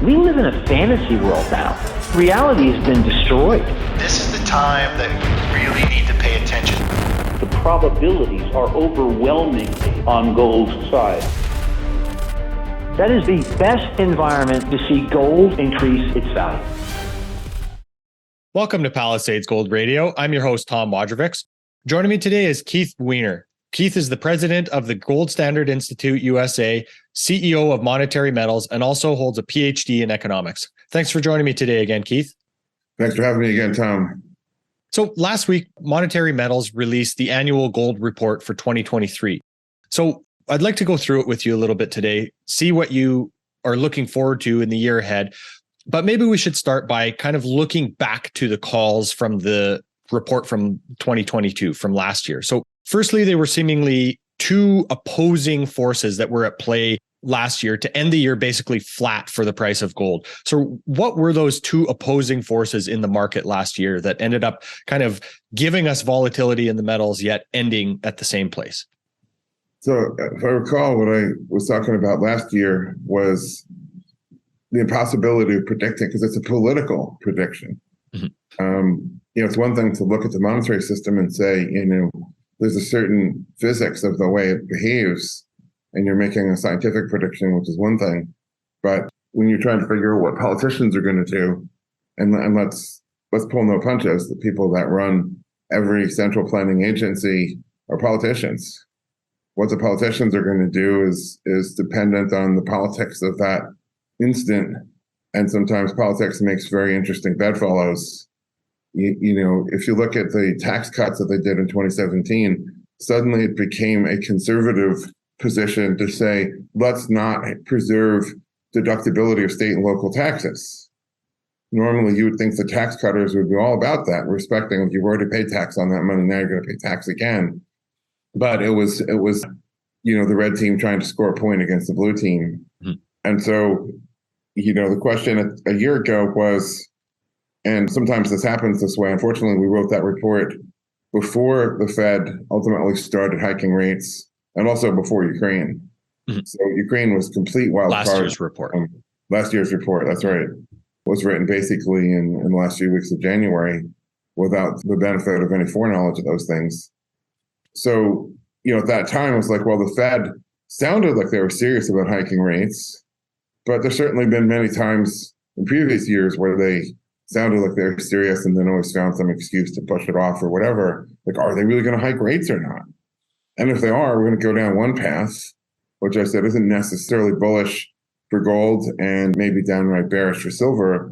We live in a fantasy world now. Reality has been destroyed. This is the time that you really need to pay attention. The probabilities are overwhelmingly on gold's side. That is the best environment to see gold increase its value. Welcome to Palisade's Gold Radio. I'm your host, Tom Wojcicki. Joining me today is Keith Weiner. Keith is the president of the Gold Standard Institute USA, CEO of Monetary Metals, and also holds a PhD in economics. Thanks for joining me today again, Keith. Thanks for having me again, Tom. So last week, Monetary Metals released the annual gold report for 2023. So I'd like to go through it with you a little bit today, see what you are looking forward to in the year ahead. But maybe we should start by kind of looking back to the calls from the report from 2022, from last year. So firstly, there were seemingly two opposing forces that were at play last year to end the year basically flat for the price of gold. So what were those two opposing forces in the market last year that ended up kind of giving us volatility in the metals, yet ending at the same place? So if I recall, what I was talking about last year was the impossibility of predicting, because it's a political prediction. Mm-hmm. It's one thing to look at the monetary system and say, there's a certain physics of the way it behaves, and you're making a scientific prediction, which is one thing. But when you're trying to figure out what politicians are going to do, and let's pull no punches, the people that run every central planning agency are politicians. What the politicians are going to do is dependent on the politics of that instant. And sometimes politics makes very interesting bedfellows. If you look at the tax cuts that they did in 2017, suddenly it became a conservative position to say, let's not preserve deductibility of state and local taxes. Normally, you would think the tax cutters would be all about that, respecting you've already paid tax on that money, now you're going to pay tax again. But it was the red team trying to score a point against the blue team. Mm-hmm. And so, the question a year ago was, and sometimes this happens this way. Unfortunately, we wrote that report before the Fed ultimately started hiking rates, and also before Ukraine. Mm-hmm. So Ukraine was complete wild card. Last year's report. Last year's report, that's right. Was written basically in the last few weeks of January without the benefit of any foreknowledge of those things. So, at that time, it was like, well, the Fed sounded like they were serious about hiking rates, but there's certainly been many times in previous years where they sounded like they were serious and then always found some excuse to push it off or whatever. Like, are they really going to hike rates or not? And if they are, we're going to go down one path, which I said isn't necessarily bullish for gold and maybe downright bearish for silver.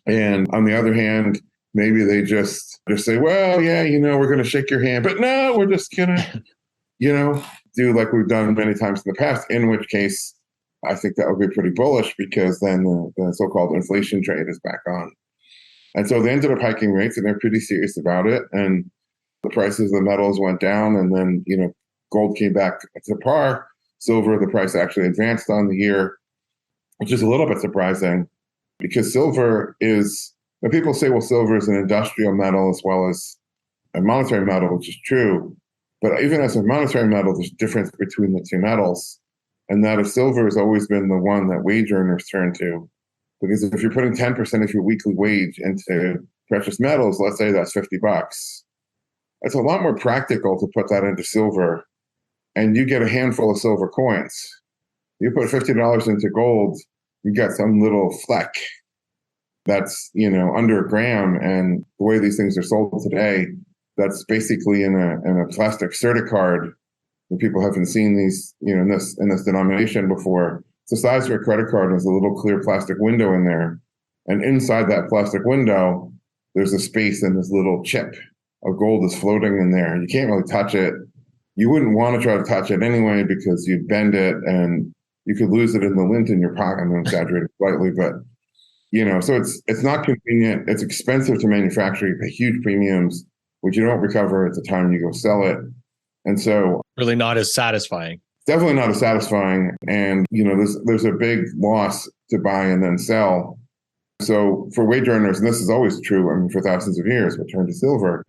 And on the other hand, maybe they just say, well, yeah, we're going to shake your hand, but no, we're just going to, do like we've done many times in the past, in which case I think that would be pretty bullish because then the so-called inflation trade is back on. And so they ended up hiking rates and they're pretty serious about it. And the prices of the metals went down and then, gold came back to par. Silver, the price actually advanced on the year, which is a little bit surprising because silver is, when people say, well, silver is an industrial metal as well as a monetary metal, which is true. But even as a monetary metal, there's a difference between the two metals. And that of silver has always been the one that wage earners turn to. Because if you're putting 10% of your weekly wage into precious metals, let's say that's $50. It's a lot more practical to put that into silver, and you get a handful of silver coins. You put $50 into gold, you get some little fleck that's, under a gram. And the way these things are sold today, that's basically in a plastic certicard. And people haven't seen these, in this denomination before. It's the size of a credit card. There's a little clear plastic window in there. And inside that plastic window, there's a space and this little chip of gold is floating in there. You can't really touch it. You wouldn't want to try to touch it anyway because you'd bend it and you could lose it in the lint in your pocket. I'm exaggerating slightly, but, so it's not convenient. It's expensive to manufacture. You pay huge premiums, which you don't recover at the time you go sell it. And so really not as satisfying. Definitely not as satisfying. And, there's a big loss to buy and then sell. So for wage earners, and this is always true, for thousands of years, but turned to silver,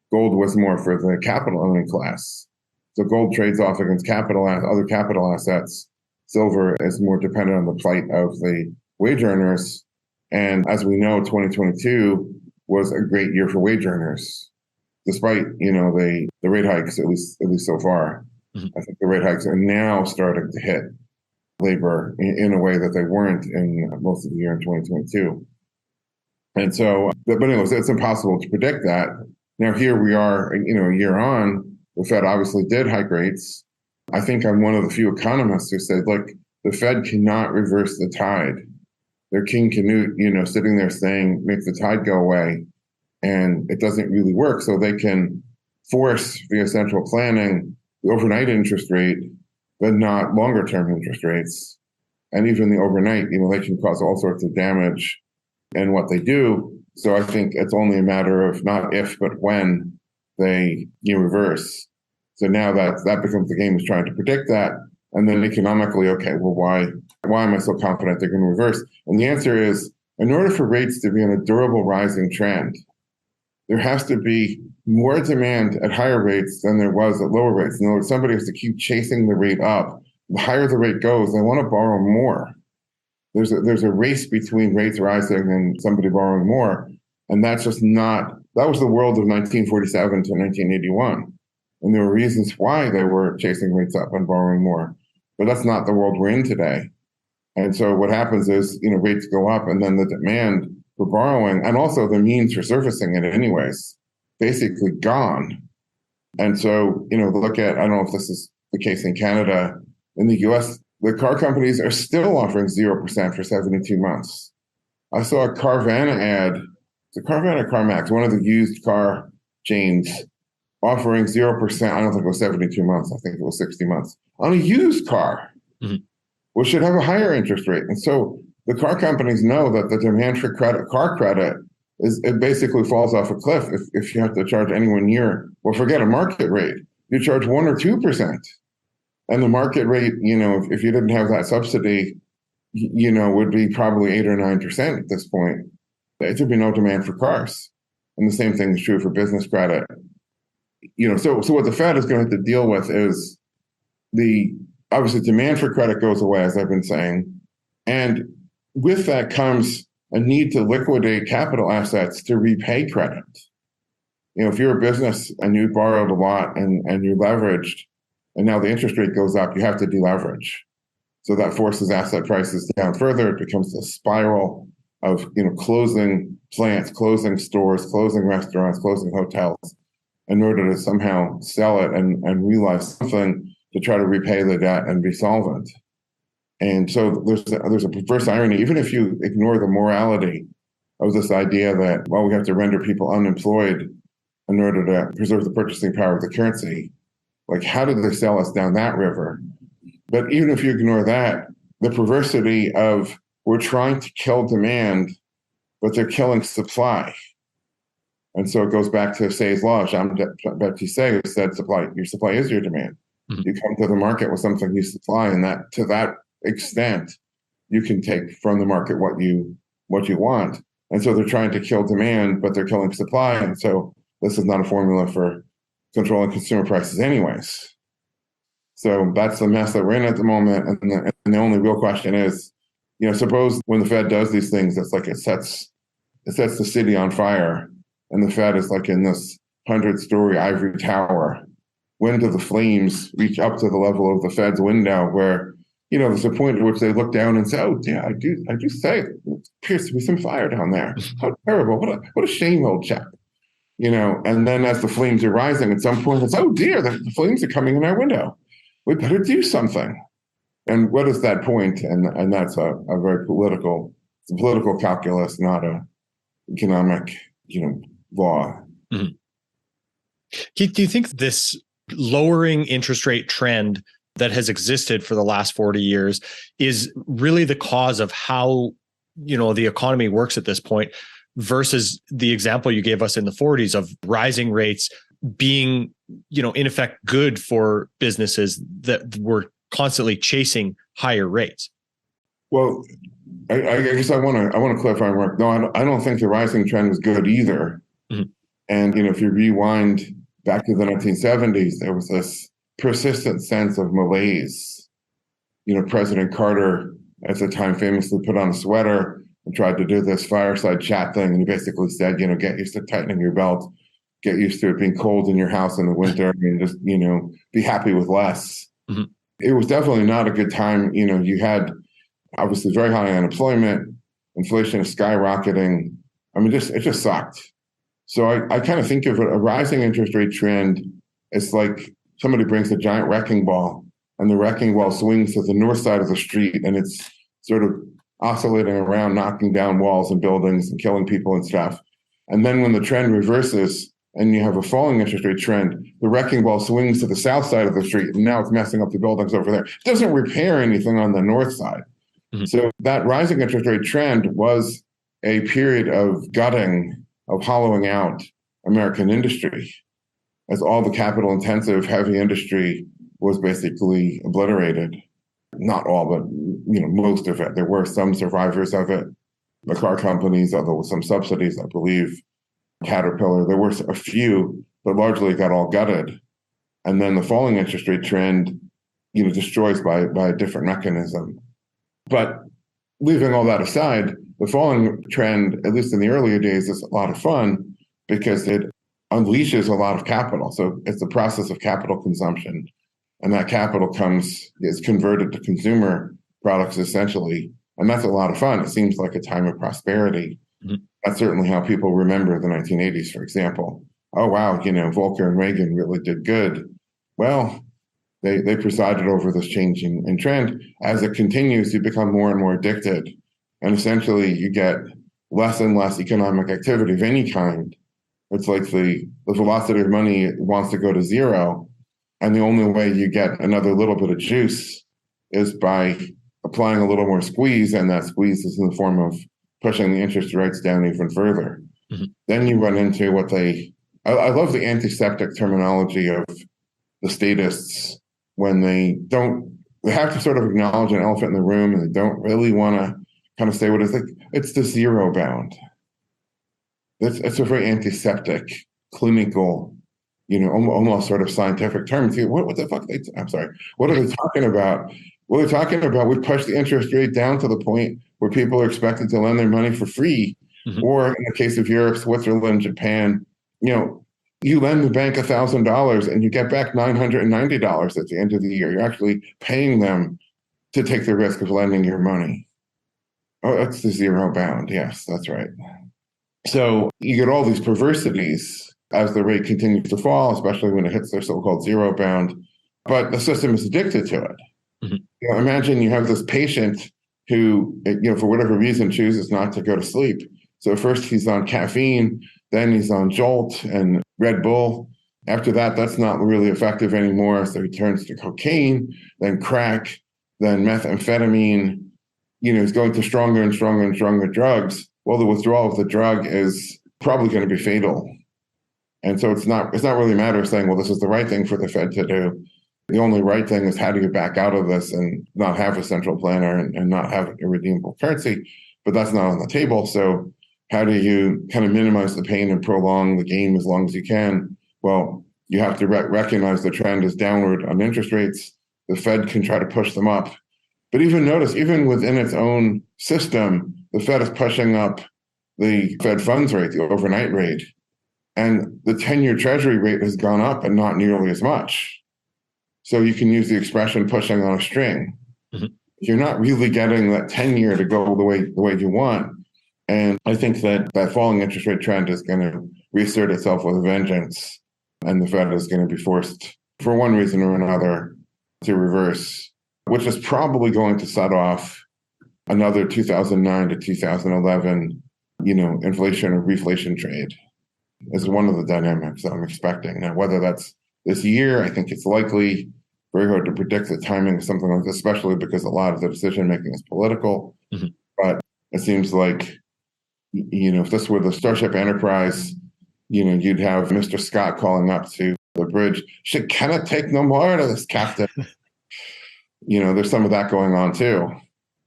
gold was more for the capital owning class. So gold trades off against other capital assets. Silver is more dependent on the plight of the wage earners. And as we know, 2022 was a great year for wage earners, despite, the rate hikes, at least so far. I think the rate hikes are now starting to hit labor in a way that they weren't in most of the year in 2022. And so, but anyways, it's impossible to predict that. Now, here we are, a year on, the Fed obviously did hike rates. I think I'm one of the few economists who said, look, the Fed cannot reverse the tide. They're King Canute, sitting there saying, make the tide go away. And it doesn't really work. So they can force via central planning the overnight interest rate, but not longer term interest rates. And even the overnight, they can cause all sorts of damage in what they do. So I think it's only a matter of not if, but when they reverse. So now that becomes the game, is trying to predict that. And then economically, okay, well, why am I so confident they're going to reverse? And the answer is, in order for rates to be on a durable rising trend, there has to be more demand at higher rates than there was at lower rates. In other words, somebody has to keep chasing the rate up. The higher the rate goes, they want to borrow more. There's a race between rates rising and somebody borrowing more. And that's just not, that was the world of 1947 to 1981. And there were reasons why they were chasing rates up and borrowing more. But that's not the world we're in today. And so what happens is, rates go up and then the demand for borrowing and also the means for servicing it anyways, basically gone. And so, look at, I don't know if this is the case in Canada, in the US, the car companies are still offering 0% for 72 months. I saw a Carvana ad, it's a Carvana or CarMax, one of the used car chains, offering 0%. I don't think it was 72 months. I think it was 60 months on a used car, which should have a higher interest rate. And so the car companies know that the demand for car credit it basically falls off a cliff if you have to charge anyone near, well, forget a market rate. You charge 1 or 2%. And the market rate, if you didn't have that subsidy, would be probably 8 or 9% at this point. There'd be no demand for cars. And the same thing is true for business credit. So what the Fed is going to have to deal with is obviously demand for credit goes away, as I've been saying. And with that comes a need to liquidate capital assets to repay credit. If you're a business and you borrowed a lot and you're leveraged, and now the interest rate goes up, you have to deleverage. So that forces asset prices down further. It becomes a spiral of closing plants, closing stores, closing restaurants, closing hotels, in order to somehow sell it and realize something to try to repay the debt and be solvent. And so there's a perverse irony, even if you ignore the morality of this idea that, well, we have to render people unemployed in order to preserve the purchasing power of the currency. Like, how did they sell us down that river? But even if you ignore that, the perversity of we're trying to kill demand, but they're killing supply. And so it goes back to Say's law. Jean-Baptiste Say said, your supply is your demand. You come to the market with something you supply, and that to that extent, you can take from the market what you want. And so they're trying to kill demand, but they're killing supply. And so this is not a formula for controlling consumer prices anyways. So that's the mess that we're in at the moment. And the only real question is, suppose when the Fed does these things, it's like it sets the city on fire, and the Fed is like in this 100-story ivory tower. When do the flames reach up to the level of the Fed's window where, there's a point at which they look down and say, oh, yeah, I do say it appears to be some fire down there. How terrible. What a shame, old chap. And then as the flames are rising, at some point it's, oh dear, the flames are coming in our window. We better do something. And what is that point? And that's a very political calculus, not a economic, law. Mm-hmm. Keith, do you think this lowering interest rate trend that has existed for the last 40 years is really the cause of how, the economy works at this point versus the example you gave us in the 40s of rising rates being, in effect, good for businesses that were constantly chasing higher rates? Well, I guess I want to clarify, Mark. No, I don't think the rising trend was good either. Mm-hmm. And if you rewind back to the 1970s, there was this persistent sense of malaise. President Carter at the time famously put on a sweater and tried to do this fireside chat thing. And he basically said, get used to tightening your belt, get used to it being cold in your house in the winter, and just, be happy with less. Mm-hmm. It was definitely not a good time. You had obviously very high unemployment, inflation is skyrocketing. I mean, it just sucked. So I kind of think of a rising interest rate trend. It's like somebody brings a giant wrecking ball and the wrecking ball swings to the north side of the street and it's sort of oscillating around, knocking down walls and buildings and killing people and stuff. And then when the trend reverses and you have a falling interest rate trend, the wrecking ball swings to the south side of the street and now it's messing up the buildings over there. It doesn't repair anything on the north side. Mm-hmm. So that rising interest rate trend was a period of gutting, of hollowing out American industry, as all the capital intensive heavy industry was basically obliterated. Not all, but most of it. There were some survivors of it. The car companies, although with some subsidies, I believe, Caterpillar, there were a few, but largely got all gutted. And then the falling interest rate trend, destroys by a different mechanism. But leaving all that aside, the falling trend, at least in the earlier days, is a lot of fun because it unleashes a lot of capital. So it's the process of capital consumption. And that capital is converted to consumer products essentially. And that's a lot of fun. It seems like a time of prosperity. Mm-hmm. That's certainly how people remember the 1980s, for example. Oh, wow, Volcker and Reagan really did good. Well, they presided over this change in trend. As it continues, you become more and more addicted. And essentially, you get less and less economic activity of any kind. It's like the velocity of money wants to go to zero. And the only way you get another little bit of juice is by applying a little more squeeze. And that squeeze is in the form of pushing the interest rates down even further. Mm-hmm. Then you run into I love the antiseptic terminology of the statists when they have to sort of acknowledge an elephant in the room and they don't really want to kind of say what it's like. It's the zero bound. It's a very antiseptic, clinical, almost sort of scientific term. What the fuck? I'm sorry. What are they talking about? Well, they're talking about we push the interest rate down to the point where people are expected to lend their money for free. Mm-hmm. Or in the case of Europe, Switzerland, Japan, you lend the bank $1,000 and you get back $990 at the end of the year. You're actually paying them to take the risk of lending your money. Oh, that's the zero bound. Yes, that's right. So you get all these perversities as the rate continues to fall, especially when it hits their so-called zero bound. But the system is addicted to it. Mm-hmm. Imagine you have this patient who, for whatever reason, chooses not to go to sleep. So first he's on caffeine, then he's on Jolt and Red Bull. After that, that's not really effective anymore. So he turns to cocaine, then crack, then methamphetamine. He's going to stronger and stronger and stronger drugs. Well, the withdrawal of the drug is probably going to be fatal. And so it's not really a matter of saying, well, this is the right thing for the Fed to do. The only right thing is how do you back out of this and not have a central planner and not have a redeemable currency. But that's not on the table. So how do you kind of minimize the pain and prolong the game as long as you can? Well, you have to recognize the trend is downward on interest rates. The Fed can try to push them up. But even within its own system, the Fed is pushing up the Fed funds rate, the overnight rate. And the 10-year Treasury rate has gone up and not nearly as much. So you can use the expression pushing on a string. Mm-hmm. You're not really getting that 10-year to go the way you want. And I think that falling interest rate trend is going to reassert itself with a vengeance. And the Fed is going to be forced, for one reason or another, to reverse, which is probably going to set off another 2009 to 2011, inflation or reflation trade is one of the dynamics that I'm expecting. Now, whether that's this year, I think it's likely, very hard to predict the timing of something like this, especially because a lot of the decision-making is political. Mm-hmm. But it seems like, if this were the Starship Enterprise, you'd have Mr. Scott calling up to the bridge, "She cannot take no more of this, Captain." There's some of that going on too.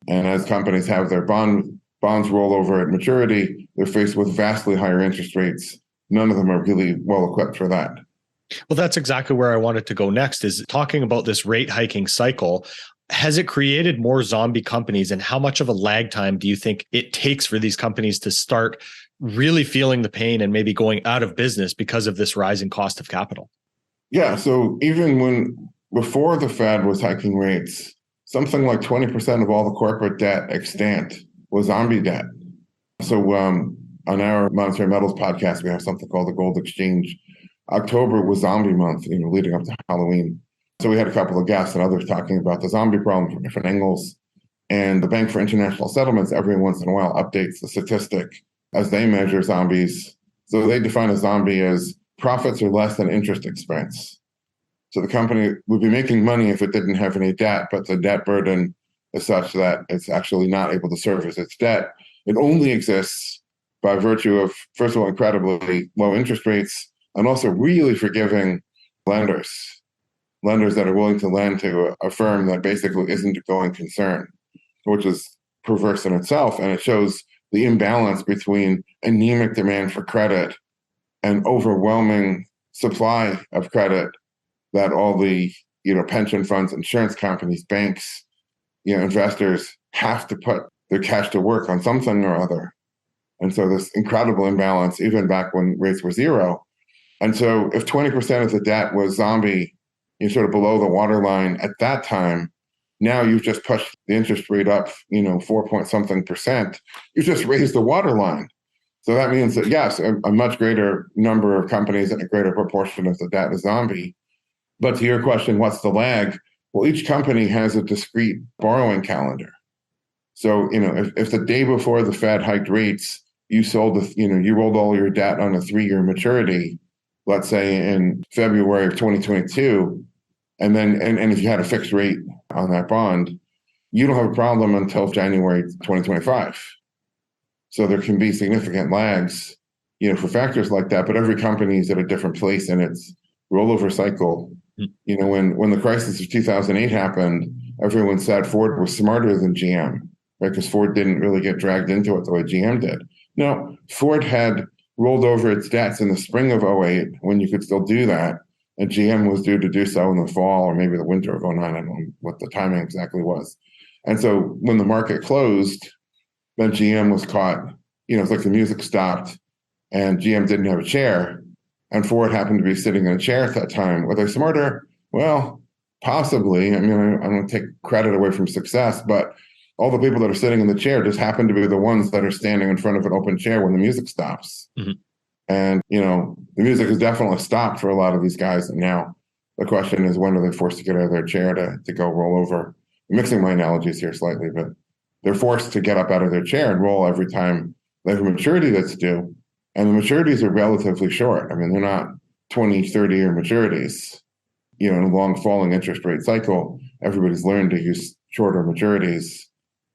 And as companies have their bonds roll over at maturity, they're faced with vastly higher interest rates. None of them are really well equipped for that. Well, that's exactly where I wanted to go next, is talking about this rate hiking cycle. has it created more zombie companies, and how much of a lag time do you think it takes for these companies to start really feeling the pain and maybe going out of business because of this rising cost of capital? Yeah. So even before the Fed was hiking rates, something like 20% of all the corporate debt extant was zombie debt. So on our Monetary Metals podcast, we have something called the Gold Exchange. October was zombie month, leading up to Halloween. So we had a couple of guests and others talking about the zombie problem from different angles. And the Bank for International Settlements every once in a while updates the statistic as they measure zombies. So they define a zombie as profits are less than interest expense. So the company would be making money if it didn't have any debt, but the debt burden is such that it's actually not able to service its debt. It only exists by virtue of, first of all, incredibly low interest rates, and also really forgiving lenders that are willing to lend to a firm that basically isn't a going concern, which is perverse in itself. And it shows the imbalance between anemic demand for credit and overwhelming supply of credit that all the pension funds, insurance companies, banks, investors have to put their cash to work on something or other. And so this incredible imbalance, even back when rates were zero. And so if 20% of the debt was zombie, sort of below the waterline at that time, now you've just pushed the interest rate up, 4 point something percent. You just raised the waterline. So that means that, yes, a much greater number of companies and a greater proportion of the debt is zombie. But to your question, what's the lag? Well, each company has a discrete borrowing calendar. So, if the day before the Fed hiked rates, you you rolled all your debt on a 3-year maturity, let's say in February of 2022, and if you had a fixed rate on that bond, you don't have a problem until January 2025. So there can be significant lags, for factors like that, but every company is at a different place in its rollover cycle. When the crisis of 2008 happened, everyone said Ford was smarter than GM, right? Because Ford didn't really get dragged into it the way GM did. No, Ford had rolled over its debts in the spring of 2008 when you could still do that. And GM was due to do so in the fall or maybe the winter of 2009. I don't know what the timing exactly was. And so when the market closed, then GM was caught, it's like the music stopped and GM didn't have a chair. And Ford happened to be sitting in a chair at that time. Were they smarter? Well, possibly. I mean, I don't take credit away from success, but all the people that are sitting in the chair just happen to be the ones that are standing in front of an open chair when the music stops. Mm-hmm. And, the music has definitely stopped for a lot of these guys. And now the question is, when are they forced to get out of their chair to go roll over? I'm mixing my analogies here slightly, but they're forced to get up out of their chair and roll every time they have a maturity that's due. And the maturities are relatively short. I mean, they're not 20, 30-year maturities. In a long falling interest rate cycle, everybody's learned to use shorter maturities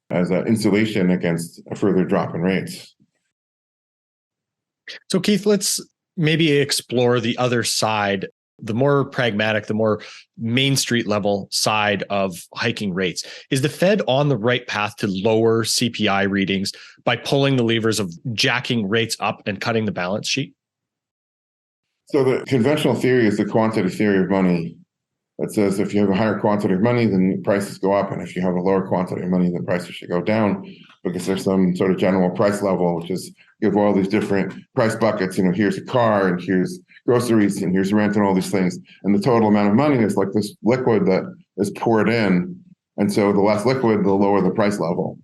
as an insulation against a further drop in rates. So Keith, let's maybe explore the other side, the more pragmatic, the more Main Street level side of hiking rates. Is the Fed on the right path to lower CPI readings by pulling the levers of jacking rates up and cutting the balance sheet? So the conventional theory is the quantity theory of money that says if you have a higher quantity of money, then prices go up. And if you have a lower quantity of money, then prices should go down, because there's some sort of general price level, which is you have all these different price buckets. Here's a car and here's groceries and here's rent and all these things. And the total amount of money is like this liquid that is poured in. And so the less liquid, the lower the price level.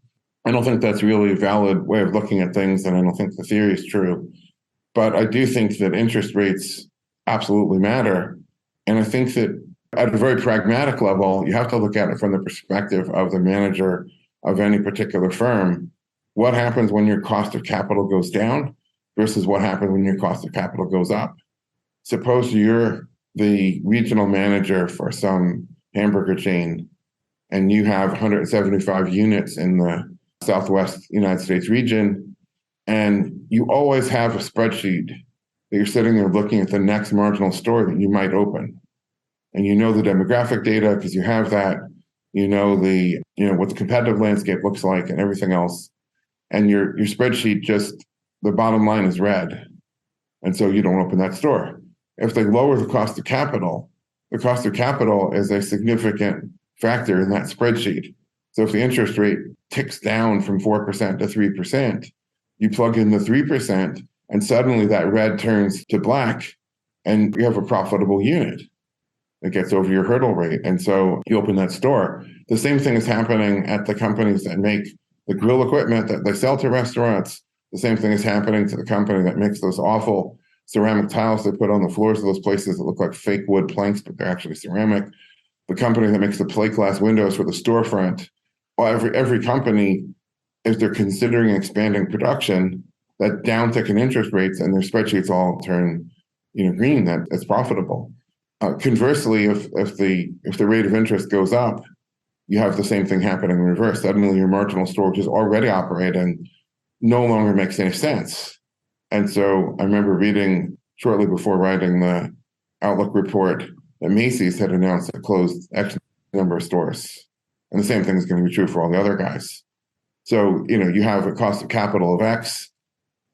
I don't think that's really a valid way of looking at things. And I don't think the theory is true. But I do think that interest rates absolutely matter. And I think that at a very pragmatic level, you have to look at it from the perspective of the manager of any particular firm. What happens when your cost of capital goes down versus what happens when your cost of capital goes up? Suppose you're the regional manager for some hamburger chain and you have 175 units in the Southwest United States region, and you always have a spreadsheet that you're sitting there looking at the next marginal store that you might open. And you know the demographic data because you have that, what the competitive landscape looks like and everything else. And your spreadsheet the bottom line is red. And so you don't open that store. If they lower the cost of capital is a significant factor in that spreadsheet. So if the interest rate ticks down from 4% to 3%, you plug in the 3% and suddenly that red turns to black and you have a profitable unit. It gets over your hurdle rate. And so you open that store. The same thing is happening at the companies that make the grill equipment that they sell to restaurants. The same thing is happening to the company that makes those awful ceramic tiles they put on the floors of those places that look like fake wood planks, but they're actually ceramic. The company that makes the plate glass windows for the storefront. Well, every company, if they're considering expanding production, that downtick in interest rates and their spreadsheets all turn, green, that it's profitable. Conversely, if the rate of interest goes up, you have the same thing happening in reverse. Suddenly, your marginal store, which is already operating, no longer makes any sense. And so I remember reading shortly before writing the Outlook report that Macy's had announced it closed X number of stores. And the same thing is going to be true for all the other guys. So, you have a cost of capital of X.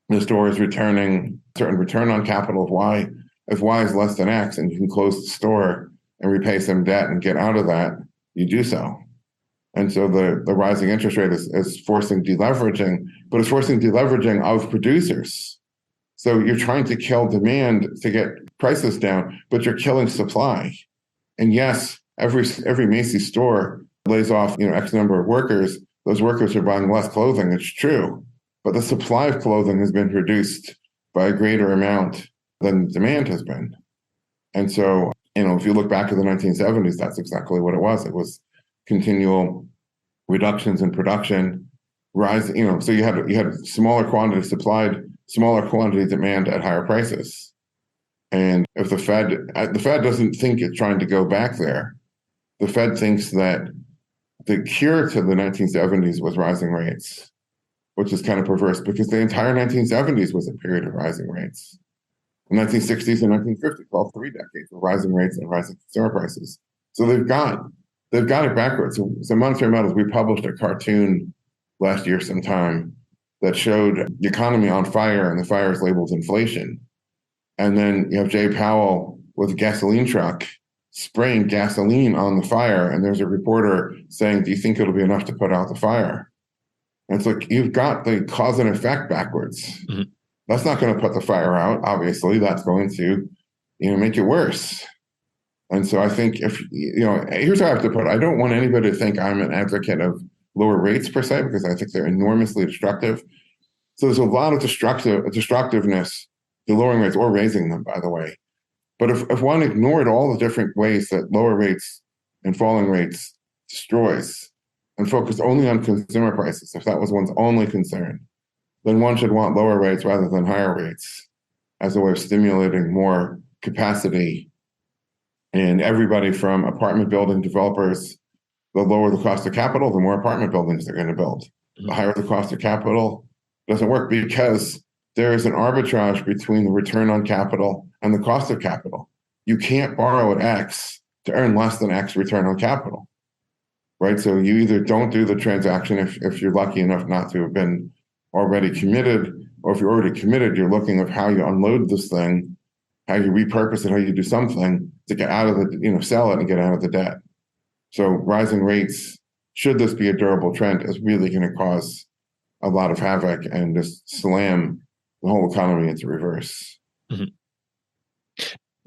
The store is returning a certain return on capital of Y. If Y is less than X and you can close the store and repay some debt and get out of that, you do so. And so the rising interest rate is forcing deleveraging, but it's forcing deleveraging of producers. So you're trying to kill demand to get prices down, but you're killing supply. And yes, every Macy's store lays off, X number of workers. Those workers are buying less clothing. It's true, but the supply of clothing has been reduced by a greater amount than demand has been. And so, if you look back to the 1970s, that's exactly what it was. It was continual reductions in production, rise. So you had smaller quantity supplied, smaller quantity demand at higher prices. And if the Fed doesn't think it's trying to go back there, the Fed thinks that the cure to the 1970s was rising rates, which is kind of perverse because the entire 1970s was a period of rising rates. The 1960s and 1950s, all 3 decades of rising rates and rising consumer prices. So they've got it backwards. So Monetary Metals, we published a cartoon last year sometime that showed the economy on fire, and the fire is labeled inflation. And then you have Jay Powell with a gasoline truck spraying gasoline on the fire, and there's a reporter saying, "Do you think it'll be enough to put out the fire?" And it's like you've got the cause and effect backwards. Mm-hmm. That's not going to put the fire out. Obviously, that's going to, make it worse. And so I think here's how I have to put it. I don't want anybody to think I'm an advocate of lower rates per se, because I think they're enormously destructive. So there's a lot of destructiveness to lowering rates or raising them, by the way. But if one ignored all the different ways that lower rates and falling rates destroys and focused only on consumer prices, if that was one's only concern, then one should want lower rates rather than higher rates as a way of stimulating more capacity. And everybody from apartment building developers, the lower the cost of capital, the more apartment buildings they're going to build. The higher the cost of capital doesn't work because there is an arbitrage between the return on capital and the cost of capital. You can't borrow at X to earn less than X return on capital, right? So you either don't do the transaction if you're lucky enough not to have been already committed, or if you're already committed, you're looking at how you unload this thing, how you repurpose it, how you do something to get out of the, sell it and get out of the debt. So rising rates, should this be a durable trend, is really going to cause a lot of havoc and just slam the whole economy into reverse. Mm-hmm.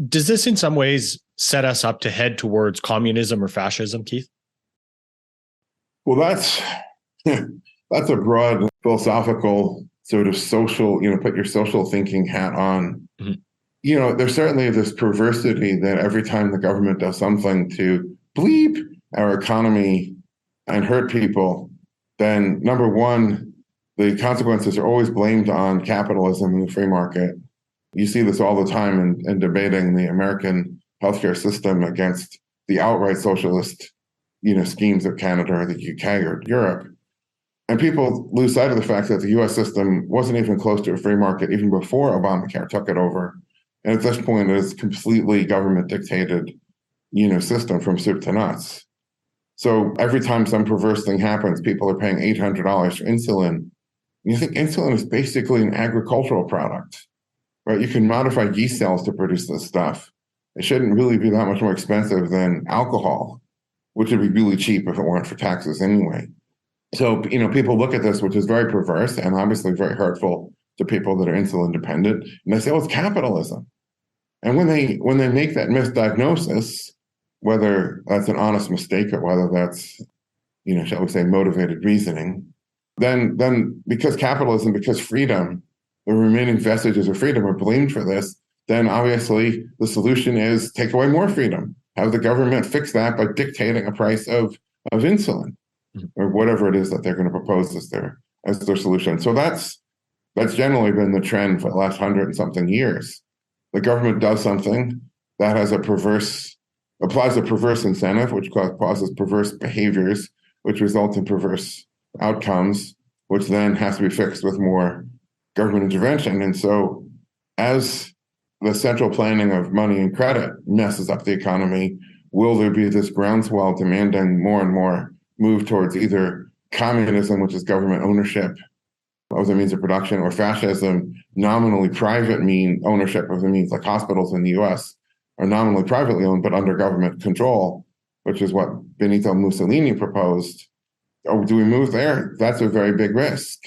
Does this in some ways set us up to head towards communism or fascism, Keith? Well, that's a broad philosophical sort of social, put your social thinking hat on. Mm-hmm. There's certainly this perversity that every time the government does something to bleep our economy and hurt people, then number one, the consequences are always blamed on capitalism and the free market. You see this all the time in debating the American healthcare system against the outright socialist, schemes of Canada or the UK or Europe. And people lose sight of the fact that the US system wasn't even close to a free market even before Obamacare took it over. And at this point, it's completely government dictated, system from soup to nuts. So every time some perverse thing happens, people are paying $800 for insulin. You think insulin is basically an agricultural product, right? You can modify yeast cells to produce this stuff. It shouldn't really be that much more expensive than alcohol. which would be really cheap if it weren't for taxes anyway. So, people look at this, which is very perverse and obviously very hurtful to people that are insulin dependent, and they say, well, it's capitalism. And when they make that misdiagnosis, whether that's an honest mistake or whether that's, shall we say, motivated reasoning, then because capitalism, because freedom, the remaining vestiges of freedom are blamed for this, then obviously the solution is take away more freedom. Have the government fix that by dictating a price of insulin or whatever it is that they're going to propose as their solution. So that's generally been the trend for the last 100 and something years. The government does something that applies a perverse incentive, which causes perverse behaviors, which result in perverse outcomes, which then has to be fixed with more government intervention. And so as the central planning of money and credit messes up the economy, will there be this groundswell demanding more and more move towards either communism, which is government ownership of the means of production, or fascism, nominally private ownership of the means, like hospitals in the US are nominally privately owned, but under government control, which is what Benito Mussolini proposed. Oh, do we move there? That's a very big risk.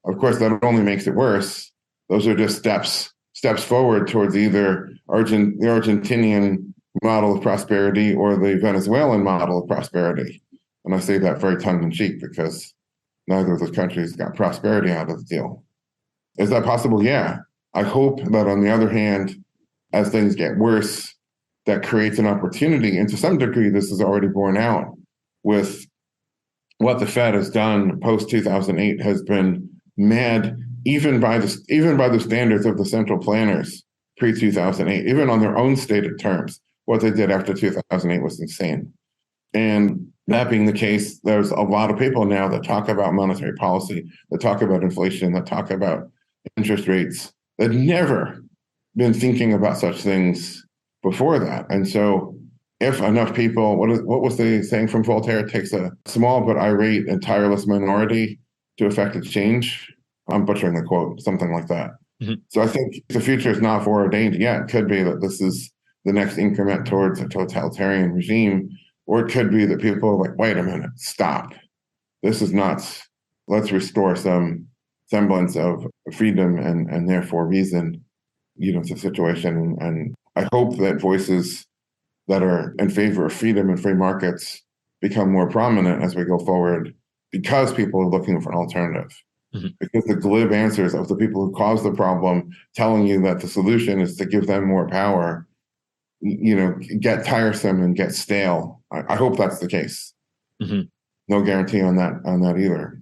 Of course, that only makes it worse. Those are just steps forward towards either the Argentinian model of prosperity or the Venezuelan model of prosperity. And I say that very tongue-in-cheek because neither of those countries got prosperity out of the deal. Is that possible? Yeah. I hope that on the other hand, as things get worse, that creates an opportunity. And to some degree, this is already borne out with what the Fed has done post-2008 has been mad, even by the standards of the central planners pre-2008, even on their own stated terms. What they did after 2008 was insane. And that being the case, there's a lot of people now that talk about monetary policy, that talk about inflation, that talk about interest rates, that never been thinking about such things before that. And so if enough people, what was the saying from Voltaire? It takes a small but irate and tireless minority to effect a change. I'm butchering the quote, something like that. Mm-hmm. So I think the future is not foreordained yet. It could be that this is the next increment towards a totalitarian regime, or it could be that people are like, wait a minute, stop. This is nuts. Let's restore some semblance of freedom and therefore reason, to the situation. And I hope that voices that are in favor of freedom and free markets become more prominent as we go forward, because people are looking for an alternative. Mm-hmm. Because the glib answers of the people who caused the problem, telling you that the solution is to give them more power, get tiresome and get stale. I hope that's the case. Mm-hmm. No guarantee on that either.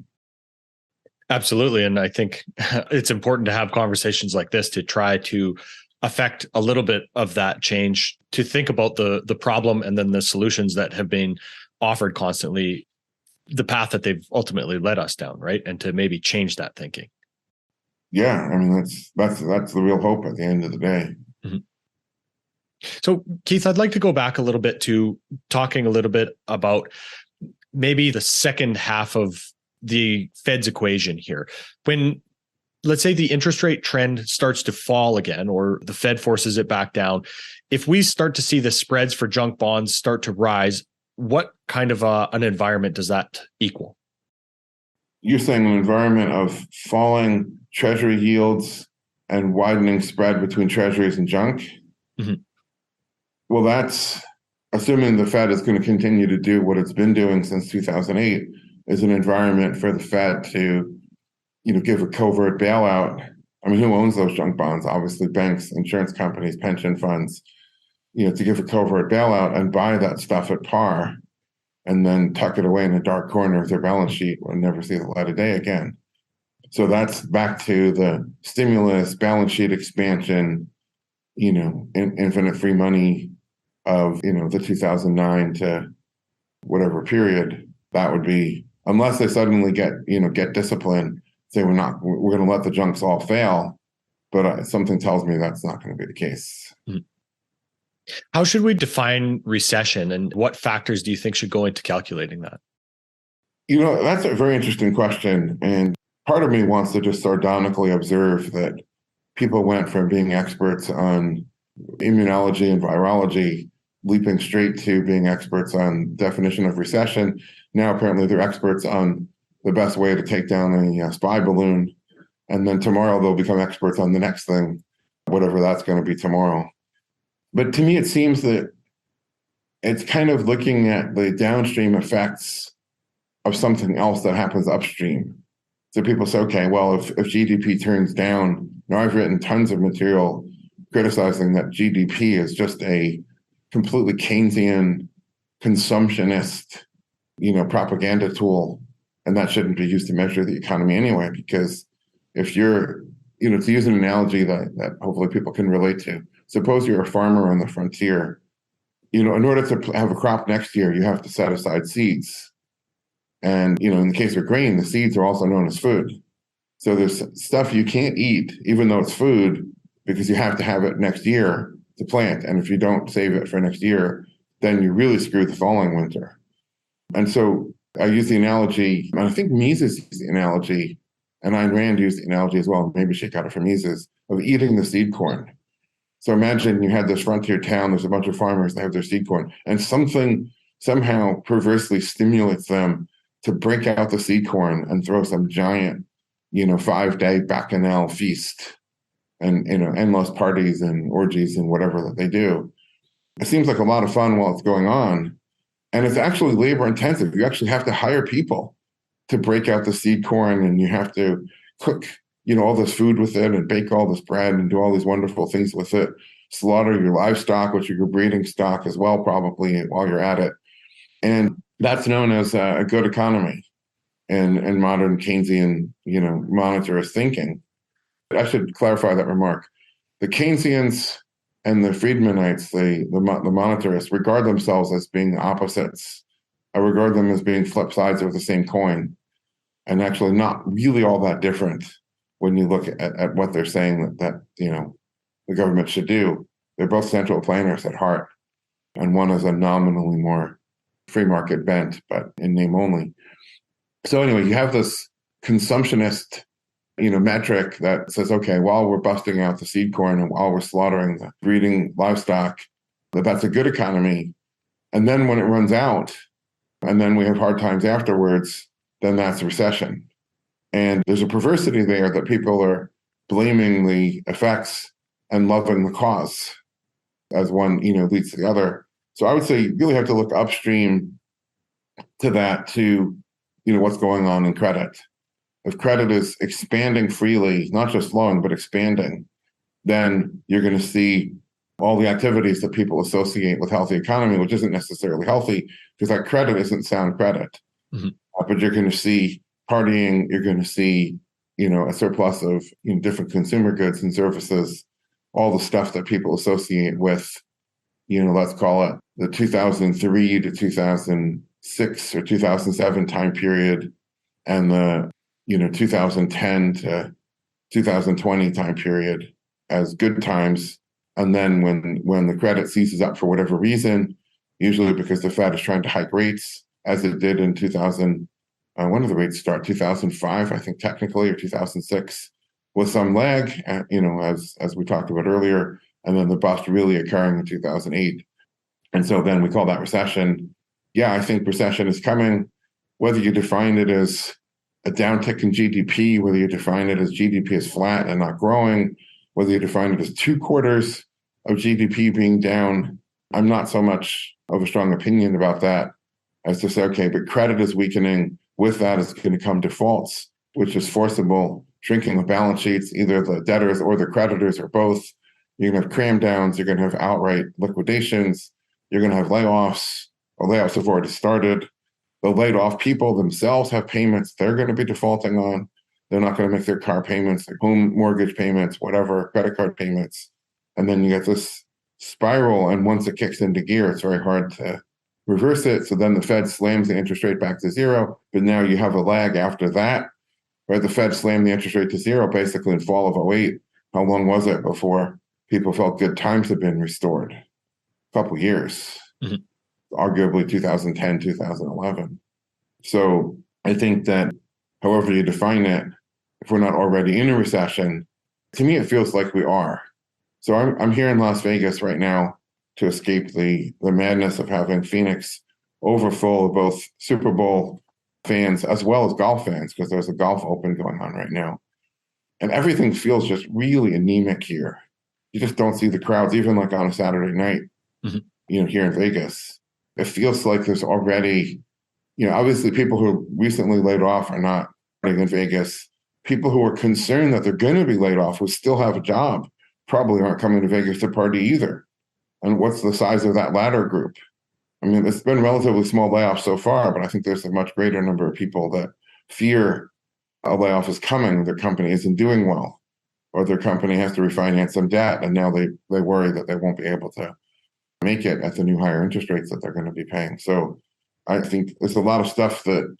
Absolutely. And I think it's important to have conversations like this to try to affect a little bit of that change, to think about the problem and then the solutions that have been offered constantly, the path that they've ultimately led us down, right? And to maybe change that thinking. Yeah, I mean, that's the real hope at the end of the day. Mm-hmm. So, Keith, I'd like to go back a little bit to talking a little bit about maybe the second half of the Fed's equation here. When, let's say, the interest rate trend starts to fall again, or the Fed forces it back down, if we start to see the spreads for junk bonds start to rise, what kind of an environment does that equal? You're saying an environment of falling treasury yields and widening spread between treasuries and junk? Mm-hmm. Well, that's assuming the Fed is going to continue to do what it's been doing since 2008, is an environment for the Fed to, give a covert bailout. I mean, who owns those junk bonds? Obviously, banks, insurance companies, pension funds, to give a covert bailout and buy that stuff at par and then tuck it away in a dark corner of their balance sheet and never see the light of day again. So that's back to the stimulus, balance sheet expansion, infinite free money of, the 2009 to whatever period. That would be, unless they suddenly get discipline, say we're going to let the junks all fail. But something tells me that's not going to be the case. Mm-hmm. How should we define recession, and what factors do you think should go into calculating that? That's a very interesting question. And part of me wants to just sardonically observe that people went from being experts on immunology and virology leaping straight to being experts on definition of recession. Now, apparently, they're experts on the best way to take down a spy balloon. And then tomorrow, they'll become experts on the next thing, whatever that's going to be tomorrow. But to me, it seems that it's kind of looking at the downstream effects of something else that happens upstream. So people say, okay, well, if GDP turns down, I've written tons of material criticizing that GDP is just a completely Keynesian, consumptionist, propaganda tool, and that shouldn't be used to measure the economy anyway. Because if you're, to use an analogy that hopefully people can relate to, suppose you're a farmer on the frontier. In order to have a crop next year, you have to set aside seeds. And, in the case of grain, the seeds are also known as food. So there's stuff you can't eat, even though it's food, because you have to have it next year to plant. And if you don't save it for next year, then you really screw the following winter. And so I use the analogy, and I think Mises used the analogy, and Ayn Rand used the analogy as well, maybe she got it from Mises, of eating the seed corn. So imagine you had this frontier town, there's a bunch of farmers that have their seed corn, and something somehow perversely stimulates them to break out the seed corn and throw some giant, 5-day bacchanal feast and, endless parties and orgies and whatever that they do. It seems like a lot of fun while it's going on. And it's actually labor intensive. You actually have to hire people to break out the seed corn, and you have to cook, all this food with it and bake all this bread and do all these wonderful things with it, slaughter your livestock, which are your breeding stock as well, probably while you're at it. And that's known as a good economy in modern Keynesian, monetarist thinking. I should clarify that remark. The Keynesians and the Friedmanites, the monetarists, regard themselves as being opposites. I regard them as being flip sides of the same coin, and actually not really all that different when you look at what they're saying that the government should do. They're both central planners at heart, and one is a nominally more free market bent, but in name only. So anyway, you have this consumptionist, metric that says, okay, while we're busting out the seed corn and while we're slaughtering the breeding livestock, that's a good economy. And then when it runs out, and then we have hard times afterwards, then that's recession. And there's a perversity there that people are blaming the effects and loving the cause as one, leads to the other. So I would say you really have to look upstream to that, to, what's going on in credit. If credit is expanding freely, not just flowing, but expanding, then you're going to see all the activities that people associate with healthy economy, which isn't necessarily healthy, because that credit isn't sound credit. Mm-hmm. But you're going to see partying, you're going to see, a surplus of different consumer goods and services, all the stuff that people associate with, let's call it the 2003 to 2006 or 2007 time period, and the 2010 to 2020 time period as good times. And then when the credit ceases up for whatever reason, usually because the Fed is trying to hike rates, as it did in 2000, when did the rates start? 2005, I think technically, or 2006, with some lag, as we talked about earlier, and then the bust really occurring in 2008. And so then we call that recession. Yeah, I think recession is coming, whether you define it as a downtick in GDP, whether you define it as GDP is flat and not growing, whether you define it as 2 quarters of GDP being down. I'm not so much of a strong opinion about that as to say, okay, but credit is weakening. With that is going to come defaults, which is forcible shrinking of balance sheets, either the debtors or the creditors or both. You're going to have cram downs. You're going to have outright liquidations. You're going to have layoffs, or layoffs have already started. The laid off people themselves have payments they're going to be defaulting on. They're not going to make their car payments, their home mortgage payments, whatever, credit card payments. And then you get this spiral. And once it kicks into gear, it's very hard to reverse it. So then the Fed slams the interest rate back to zero. But now you have a lag after that, where the Fed slammed the interest rate to zero basically in fall of 08. How long was it before people felt good times had been restored? A couple of years. Mm-hmm. Arguably 2010, 2011. So I think that however you define it, if we're not already in a recession, to me, it feels like we are. So I'm here in Las Vegas right now to escape the madness of having Phoenix overfull of both Super Bowl fans as well as golf fans, because there's a golf open going on right now. And everything feels just really anemic here. You just don't see the crowds, even like on a Saturday night, here in Vegas. It feels like there's already, obviously people who recently laid off are not in Vegas. People who are concerned that they're going to be laid off who still have a job probably aren't coming to Vegas to party either. And what's the size of that latter group? I mean, it's been relatively small layoffs so far, but I think there's a much greater number of people that fear a layoff is coming, their company isn't doing well, or their company has to refinance some debt, and now they worry that they won't be able to make it at the new higher interest rates that they're going to be paying. So I think there's a lot of stuff that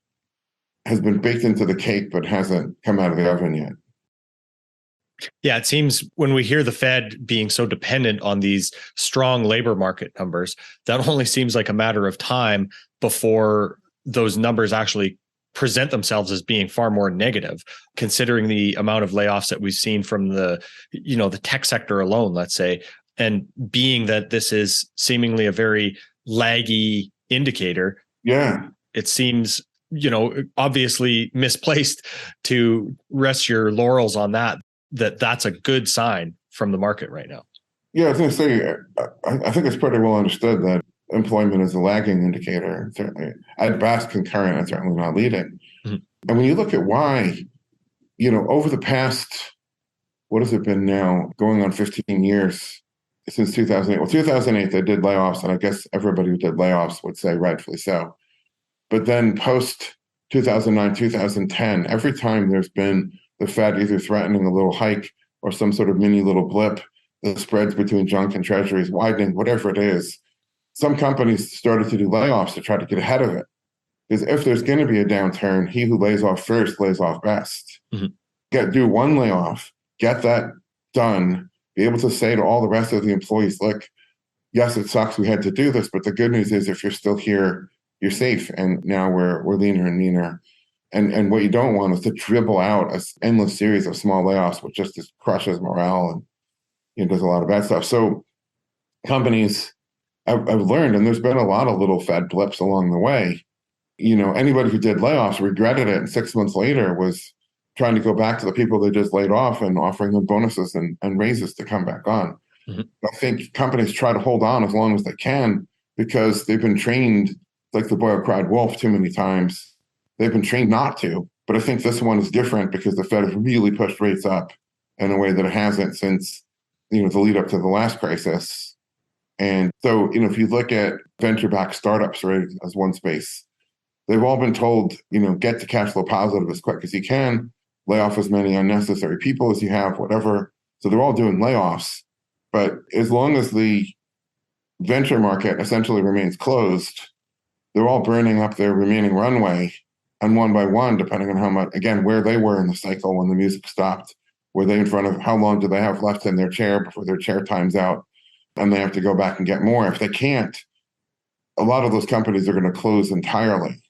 has been baked into the cake but hasn't come out of the oven yet. Yeah, it seems when we hear the Fed being so dependent on these strong labor market numbers, that only seems like a matter of time before those numbers actually present themselves as being far more negative, considering the amount of layoffs that we've seen from the tech sector alone, let's say, and being that this is seemingly a very laggy indicator. Yeah, it seems, obviously misplaced to rest your laurels on that's a good sign from the market right now. Yeah, I was going to say, I think it's pretty well understood that employment is a lagging indicator, certainly at best concurrent and certainly not leading. And when you look at why, over the past, what has it been now, going on 15 years since 2008? Well, 2008, they did layoffs, and I guess everybody who did layoffs would say rightfully so. But then post 2009, 2010, every time there's been the Fed either threatening a little hike or some sort of mini little blip, the spreads between junk and treasuries widening, whatever it is, some companies started to do layoffs to try to get ahead of it. Because if there's going to be a downturn, he who lays off first lays off best. Do one layoff, get that done, be able to say to all the rest of the employees, look, yes, it sucks we had to do this, but the good news is if you're still here, you're safe. And now we're leaner and meaner. And what you don't want is to dribble out an endless series of small layoffs, which just crushes morale and does a lot of bad stuff. So companies, I've learned, and there's been a lot of little Fed blips along the way. Anybody who did layoffs regretted it, and 6 months later was trying to go back to the people they just laid off and offering them bonuses and raises to come back on. I think companies try to hold on as long as they can because they've been trained, like the boy who cried wolf, too many times. They've been trained not to. But I think this one is different because the Fed has really pushed rates up in a way that it hasn't since the lead up to the last crisis. And so, if you look at venture-backed startups, right, as one space, they've all been told, get to cash flow positive as quick as you can, lay off as many unnecessary people as you have, whatever. So they're all doing layoffs. But as long as the venture market essentially remains closed, they're all burning up their remaining runway. And one by one, depending on how much, again, where they were in the cycle when the music stopped, were they in front of how long do they have left in their chair before their chair times out? And they have to go back and get more. If they can't, a lot of those companies are going to close entirely.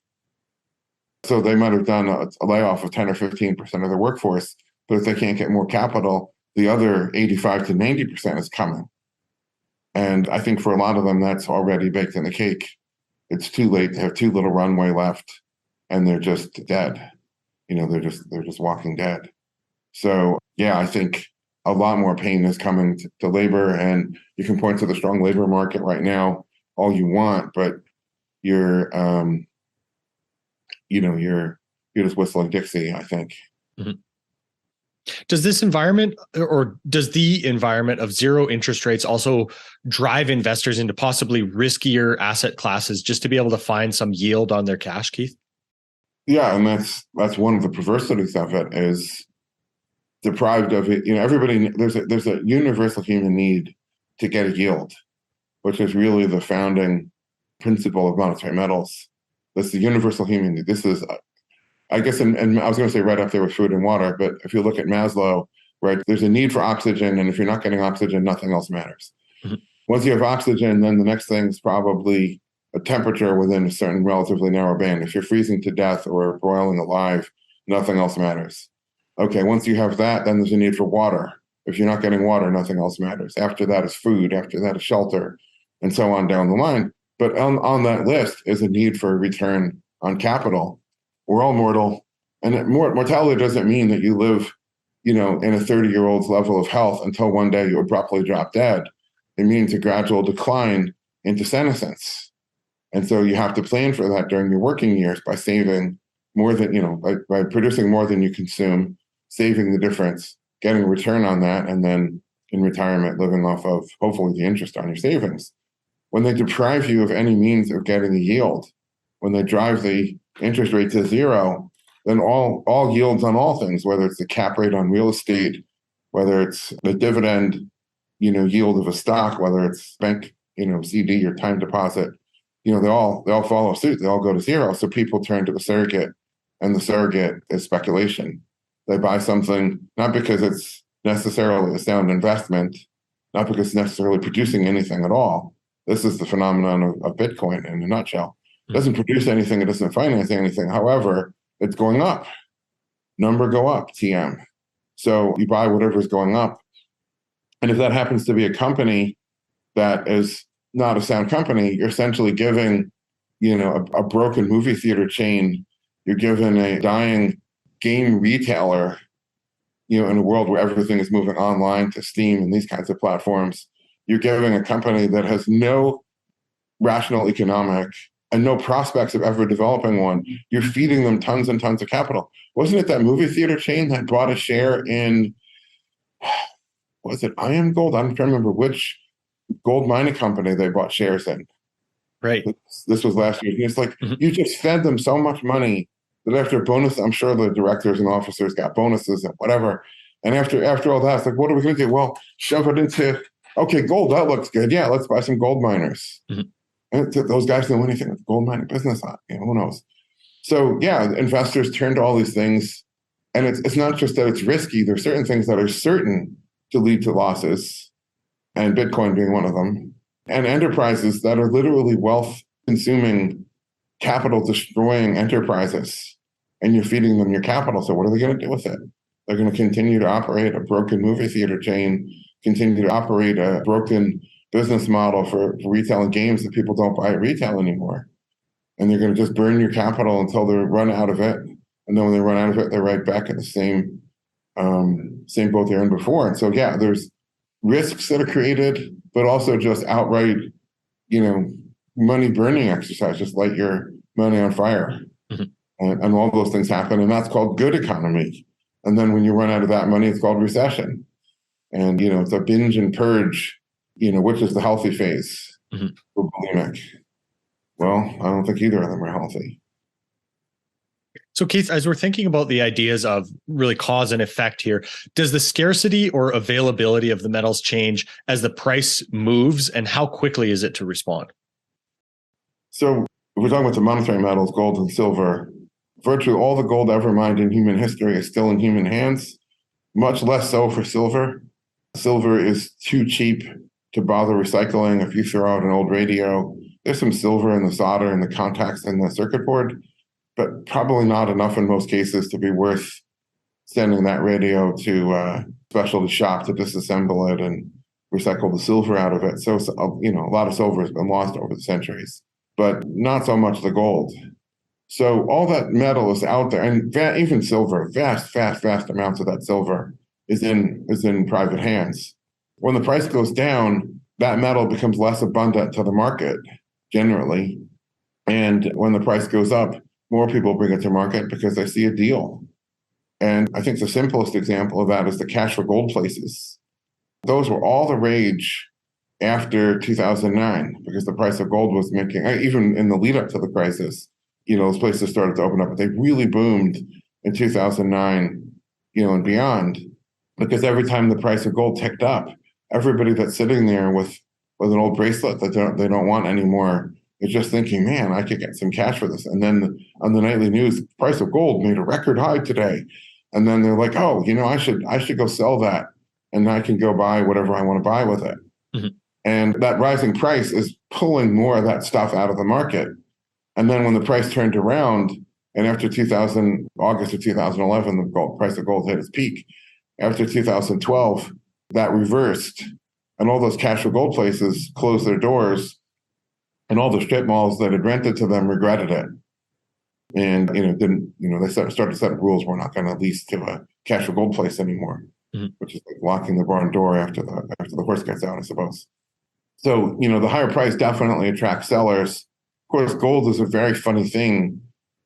So they might have done a layoff of 10 or 15% of their workforce, but if they can't get more capital, the other 85 to 90% is coming. And I think for a lot of them, that's already baked in the cake. It's too late. They have too little runway left, and they're just dead. They're just walking dead. So yeah, I think a lot more pain is coming to labor, and you can point to the strong labor market right now all you want, but you're just whistling Dixie, I think. Does this environment, or does the environment of zero interest rates also drive investors into possibly riskier asset classes just to be able to find some yield on their cash, Keith? Yeah, and that's one of the perversities of it is deprived of it. Everybody, there's a universal human need to get a yield, which is really the founding principle of monetary metals. That's the universal human need. This is, I guess, and I was going to say right up there with food and water, but if you look at Maslow, right, there's a need for oxygen, and if you're not getting oxygen, nothing else matters. Once you have oxygen, then the next thing is probably a temperature within a certain relatively narrow band. If you're freezing to death or broiling alive, nothing else matters. Okay, once you have that, then there's a need for water. If you're not getting water, nothing else matters. After that is food. After that is shelter. and so on down the line. But on that list is a need for a return on capital. We're all mortal, and mortality doesn't mean that you live, in a 30-year-old's level of health until one day you abruptly drop dead. It means a gradual decline into senescence. And so you have to plan for that during your working years by saving more than, by producing more than you consume, saving the difference, getting a return on that, and then in retirement living off of hopefully the interest on your savings. When they deprive you of any means of getting a yield, when they drive the interest rate to zero, then all yields on all things, whether it's the cap rate on real estate, whether it's the dividend, yield of a stock, whether it's bank, CD or time deposit, they all follow suit. They all go to zero. So people turn to the surrogate, and the surrogate is speculation. They buy something not because it's necessarily a sound investment, not because it's necessarily producing anything at all. This is the phenomenon of Bitcoin in a nutshell. It doesn't produce anything. It doesn't finance anything. However, it's going up. Number go up, TM. So you buy whatever's going up. And if that happens to be a company that is not a sound company, you're essentially giving, a broken movie theater chain, you're giving a dying game retailer, in a world where everything is moving online to Steam and these kinds of platforms, you're giving a company that has no rational economic and no prospects of ever developing one, you're feeding them tons and tons of capital. Wasn't it that movie theater chain that bought a share in, was it Iron Gold? I'm trying to remember which gold mining company they bought shares in. Right. This was last year. It's like, you just fed them so much money that after bonus, I'm sure the directors and officers got bonuses and whatever. And after all that, it's like, what are we going to do? Well, shove it into, okay, gold, that looks good. Yeah, let's buy some gold miners. And those guys don't know anything with the gold mining business on. Who knows? So yeah, investors turn to all these things, and it's not just that it's risky. There's certain things that are certain to lead to losses, and Bitcoin being one of them, and enterprises that are literally wealth-consuming, capital-destroying enterprises, and you're feeding them your capital. So what are they going to do with it? They're going to continue to operate a broken movie theater chain, continue to operate a broken business model for retail and games that people don't buy at retail anymore. And they're going to just burn your capital until they run out of it. And then when they run out of it, they're right back in the same boat they're in before. And so, yeah, there's risks that are created, but also just outright, money burning exercise, just light your money on fire. And all those things happen. And that's called good economy. And then when you run out of that money, it's called recession. And, it's a binge and purge, which is the healthy phase for bulimic. Well, I don't think either of them are healthy. So Keith, as we're thinking about the ideas of really cause and effect here, does the scarcity or availability of the metals change as the price moves, and how quickly is it to respond? So if we're talking about the monetary metals, gold and silver, virtually all the gold ever mined in human history is still in human hands, much less so for silver. Silver is too cheap to bother recycling. If you throw out an old radio, there's some silver in the solder and the contacts in the circuit board, but probably not enough in most cases to be worth sending that radio to a specialty shop to disassemble it and recycle the silver out of it. So, a lot of silver has been lost over the centuries, but not so much the gold. So all that metal is out there, and even silver, vast amounts of that silver is in private hands. When the price goes down, that metal becomes less abundant to the market generally. And when the price goes up, more people bring it to market because they see a deal. And I think the simplest example of that is the cash for gold places. Those were all the rage after 2009 because the price of gold was making, even in the lead up to the crisis, those places started to open up, but they really boomed in 2009, and beyond, because every time the price of gold ticked up, everybody that's sitting there with an old bracelet that they don't want anymore is just thinking, man, I could get some cash for this. And then on the nightly news, the price of gold made a record high today. And then they're like, oh, I should go sell that, and I can go buy whatever I want to buy with it. And that rising price is pulling more of that stuff out of the market. And then when the price turned around, and after August of 2011, the price of gold hit its peak. After 2012, that reversed, And all those cash for gold places closed their doors, and all the strip malls that had rented to them regretted it. And, they started setting rules. We're not going to lease to a cash for gold place anymore, which is like locking the barn door after the horse gets out, I suppose. So, the higher price definitely attracts sellers. Of course, gold is a very funny thing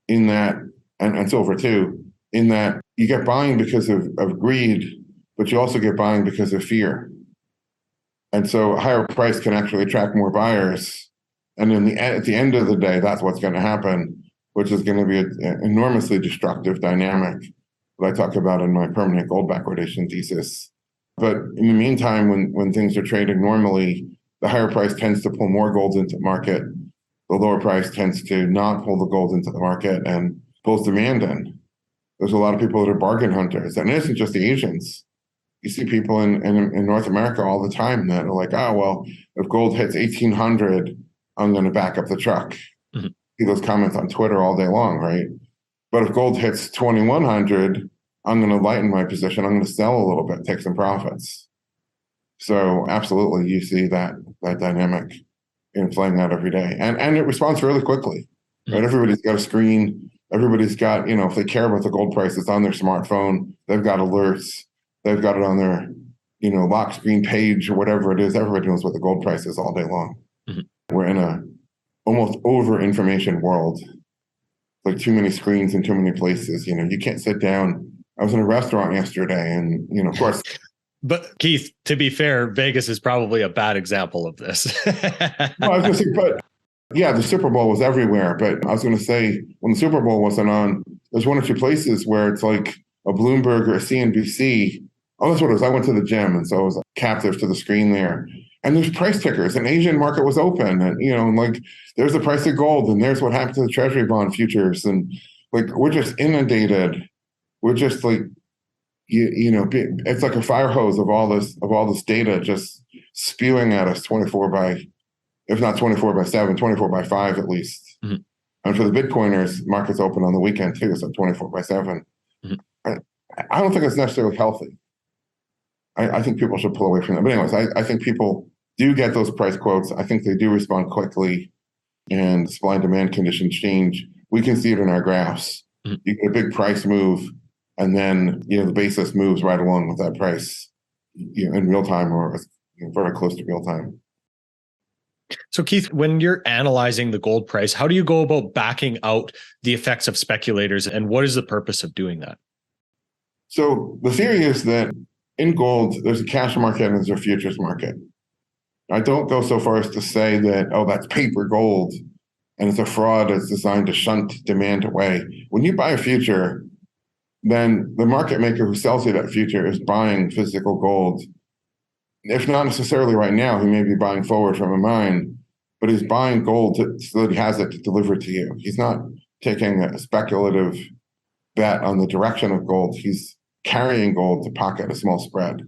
in that, and silver too, in that you get buying because of greed, but you also get buying because of fear. And so a higher price can actually attract more buyers. And at the end of the day, that's what's going to happen, which is going to be an enormously destructive dynamic that I talk about in my permanent gold backwardation thesis. But in the meantime, when things are trading normally, the higher price tends to pull more gold into the market. The lower price tends to not pull the gold into the market and pulls demand in. There's a lot of people that are bargain hunters, and it isn't just the Asians. You see people in North America all the time that are like, oh, well, if gold hits 1,800, I'm going to back up the truck. See those comments on Twitter all day long, right? But if gold hits 2,100, I'm going to lighten my position. I'm going to sell a little bit, take some profits. So absolutely, you see that dynamic playing out every day. And it responds really quickly, right? Everybody's got a screen. Everybody's got, if they care about the gold price, it's on their smartphone. They've got alerts. They've got it on their, lock screen page or whatever it is. Everybody knows what the gold price is all day long. We're in a almost over information world, like too many screens in too many places. You can't sit down. I was in a restaurant yesterday and, of course. But Keith, to be fair, Vegas is probably a bad example of this. Well, I was going to say, but yeah, the Super Bowl was everywhere. But I was going to say, when the Super Bowl wasn't on, there's one or two places where it's like a Bloomberg or a CNBC. Oh, that's what it was. I went to the gym, and so I was captive to the screen there. And there's price tickers. An Asian market was open, and like there's the price of gold, and there's what happened to the Treasury bond futures, and like we're just inundated. We're just like, it's like a fire hose of all this data just spewing at us 24 by, if not 24 by 7, 24 by 5 at least. And for the Bitcoiners, markets open on the weekend too, so 24 by 7. I don't think it's necessarily healthy. I think people should pull away from that. But anyways, I think people do get those price quotes. I think they do respond quickly, and supply and demand conditions change. We can see it in our graphs. You get a big price move, and then the basis moves right along with that price, in real time or very close to real time. So Keith, when you're analyzing the gold price, how do you go about backing out the effects of speculators, and what is the purpose of doing that? So the theory is that in gold, there's a cash market and there's a futures market. I don't go so far as to say that, oh, that's paper gold and it's a fraud that's designed to shunt demand away. When you buy a future, then the market maker who sells you that future is buying physical gold. If not necessarily right now, he may be buying forward from a mine, but he's buying gold so that he has it to deliver to you. He's not taking a speculative bet on the direction of gold. He's carrying gold to pocket a small spread.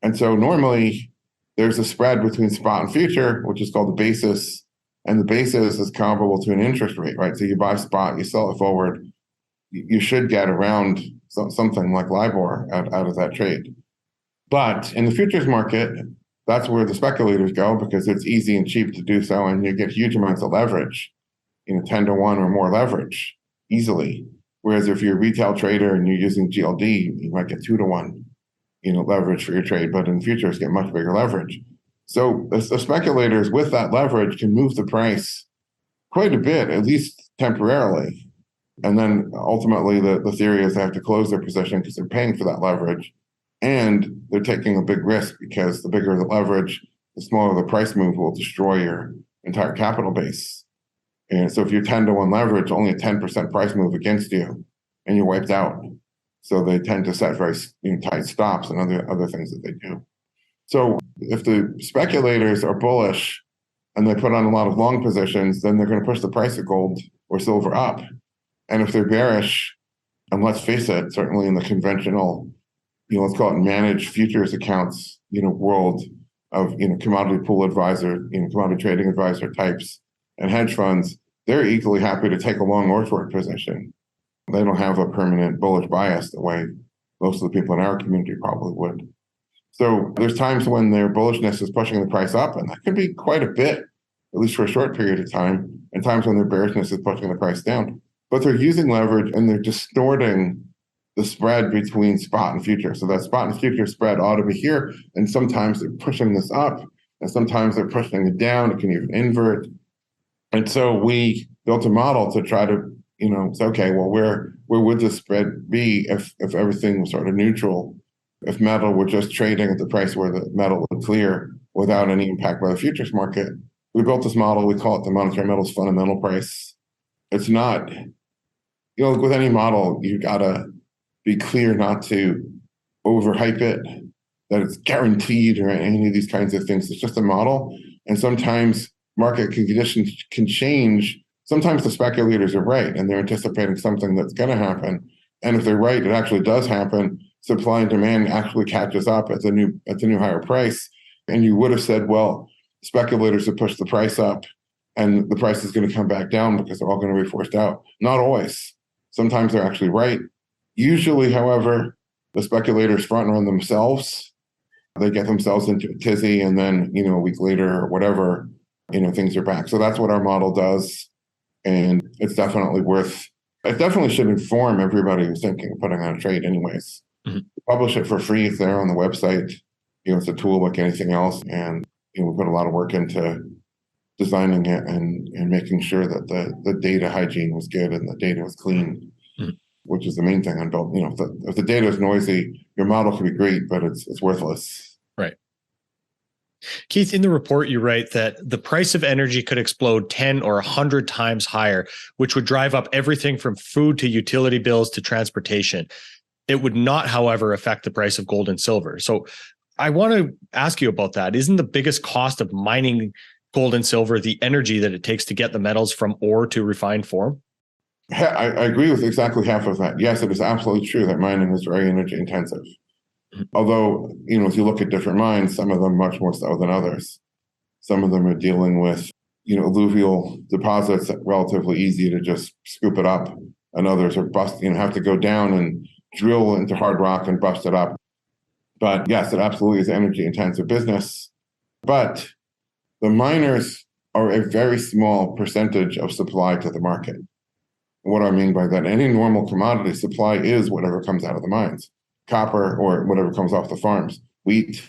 And so normally there's a spread between spot and future, which is called the basis. And the basis is comparable to an interest rate, right? So you buy spot, you sell it forward. You should get around something like LIBOR out of that trade. But in the futures market, that's where the speculators go because it's easy and cheap to do so. And you get huge amounts of leverage, 10 to 1 or more leverage easily. Whereas if you're a retail trader and you're using GLD, you might get 2 to 1, leverage for your trade, but in futures get much bigger leverage. So the speculators with that leverage can move the price quite a bit, at least temporarily. And then ultimately the theory is they have to close their position because they're paying for that leverage. And they're taking a big risk because the bigger the leverage, the smaller the price move will destroy your entire capital base. And so if you're 10 to 1 leverage, only a 10% price move against you, and you're wiped out. So they tend to set very tight stops and other things that they do. So if the speculators are bullish and they put on a lot of long positions, then they're going to push the price of gold or silver up. And if they're bearish, and let's face it, certainly in the conventional, let's call it managed futures accounts, world of, commodity pool advisor, commodity trading advisor types and hedge funds, they're equally happy to take a long or short position. They don't have a permanent bullish bias the way most of the people in our community probably would. So there's times when their bullishness is pushing the price up, and that can be quite a bit, at least for a short period of time, and times when their bearishness is pushing the price down. But they're using leverage and they're distorting the spread between spot and future. So that spot and future spread ought to be here, and sometimes they're pushing this up, and sometimes they're pushing it down. It can even invert. And so we built a model to try to, say, okay, well, where would the spread be if everything was sort of neutral? If metal were just trading at the price where the metal would clear without any impact by the futures market? We built this model. We call it the monetary metals fundamental price. It's not, with any model, you gotta be clear not to overhype it, that it's guaranteed or any of these kinds of things. It's just a model. And sometimes market conditions can change. Sometimes the speculators are right and they're anticipating something that's going to happen. And if they're right, it actually does happen. Supply and demand actually catches up at the new higher price. And you would have said, well, speculators have pushed the price up and the price is going to come back down because they're all going to be forced out. Not always. Sometimes they're actually right. Usually, however, the speculators front run themselves. They get themselves into a tizzy, and then, a week later or whatever, things are back. So that's what our model does. And it definitely should inform everybody who's thinking of putting on a trade anyways. Mm-hmm. Publish it for free. It's there on the website. It's a tool like anything else. And, we put a lot of work into designing it and making sure that the data hygiene was good and the data was clean, mm-hmm. which is the main thing on build. If the data is noisy, your model can be great, but it's worthless. Right. Keith, in the report, you write that the price of energy could explode 10 or 100 times higher, which would drive up everything from food to utility bills to transportation. It would not, however, affect the price of gold and silver. So I want to ask you about that. Isn't the biggest cost of mining gold and silver the energy that it takes to get the metals from ore to refined form? I agree with exactly half of that. Yes, it is absolutely true that mining is very energy intensive. Although, if you look at different mines, some of them much more so than others. Some of them are dealing with, alluvial deposits that are relatively easy to just scoop it up. And others are have to go down and drill into hard rock and bust it up. But yes, it absolutely is energy intensive business. But the miners are a very small percentage of supply to the market. What I mean by that, any normal commodity supply is whatever comes out of the mines. Copper or whatever comes off the farms, wheat,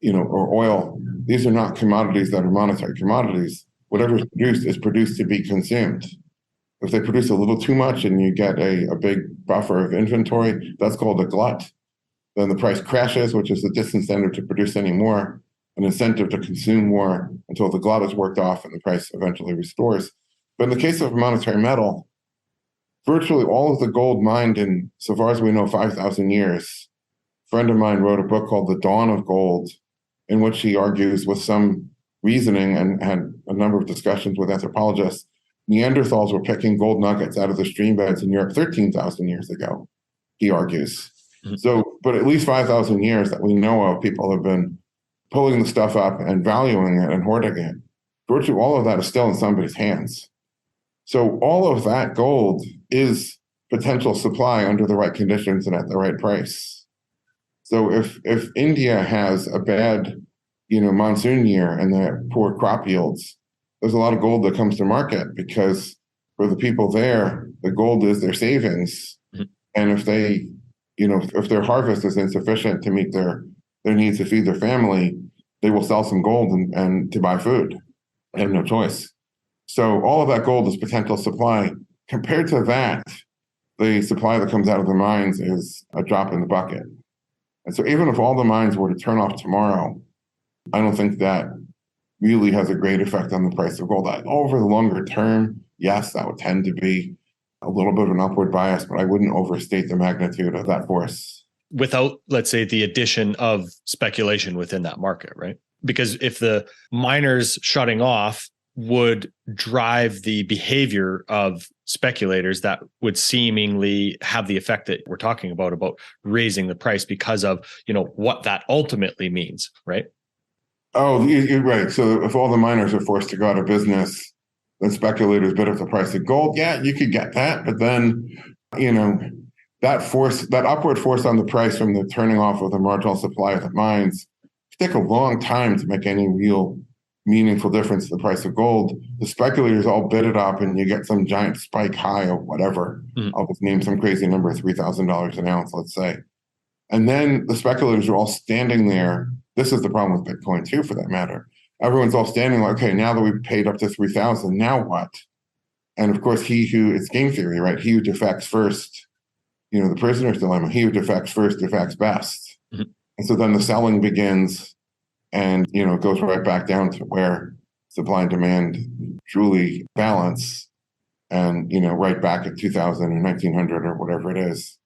or oil. These are not commodities that are monetary commodities. Whatever is produced to be consumed. If they produce a little too much and you get a big buffer of inventory, that's called a glut. Then the price crashes, which is a disincentive to produce any more, an incentive to consume more until the glut is worked off and the price eventually restores. But in the case of monetary metal, virtually all of the gold mined in, so far as we know, 5,000 years. A friend of mine wrote a book called The Dawn of Gold, in which he argues with some reasoning and had a number of discussions with anthropologists. Neanderthals were picking gold nuggets out of the stream beds in Europe 13,000 years ago, he argues. Mm-hmm. So, but at least 5,000 years that we know of, people have been pulling the stuff up and valuing it and hoarding it. Virtually all of that is still in somebody's hands. So all of that gold is potential supply under the right conditions and at the right price. So if India has a bad, monsoon year and they have poor crop yields, there's a lot of gold that comes to market because for the people there, the gold is their savings. Mm-hmm. And if they, if their harvest is insufficient to meet their needs to feed their family, they will sell some gold and to buy food. They have no choice. So all of that gold is potential supply. Compared to that, the supply that comes out of the mines is a drop in the bucket. And so even if all the mines were to turn off tomorrow, I don't think that really has a great effect on the price of gold. Over the longer term, yes, that would tend to be a little bit of an upward bias, but I wouldn't overstate the magnitude of that force. Without, let's say, the addition of speculation within that market, right? Because if the miners shutting off would drive the behavior of speculators, that would seemingly have the effect that we're talking about raising the price because of, what that ultimately means, right? Oh, you're right. So if all the miners are forced to go out of business, then speculators bid up the price of gold. Yeah, you could get that. But then, that upward force on the price from the turning off of the marginal supply of the mines take a long time to make any real meaningful difference to the price of gold. The speculators all bid it up and you get some giant spike high of whatever. I'll just name some crazy number, $3,000 an ounce, let's say. And then the speculators are all standing there. This is the problem with Bitcoin too, for that matter. Everyone's all standing like, okay, now that we've paid up to 3,000, now what? And of course, it's game theory, right? He who defects first, the prisoner's dilemma, he who defects first defects best. And so then the selling begins and, it goes right back down to where supply and demand truly balance and, right back at 2000 or 1900 or whatever it is.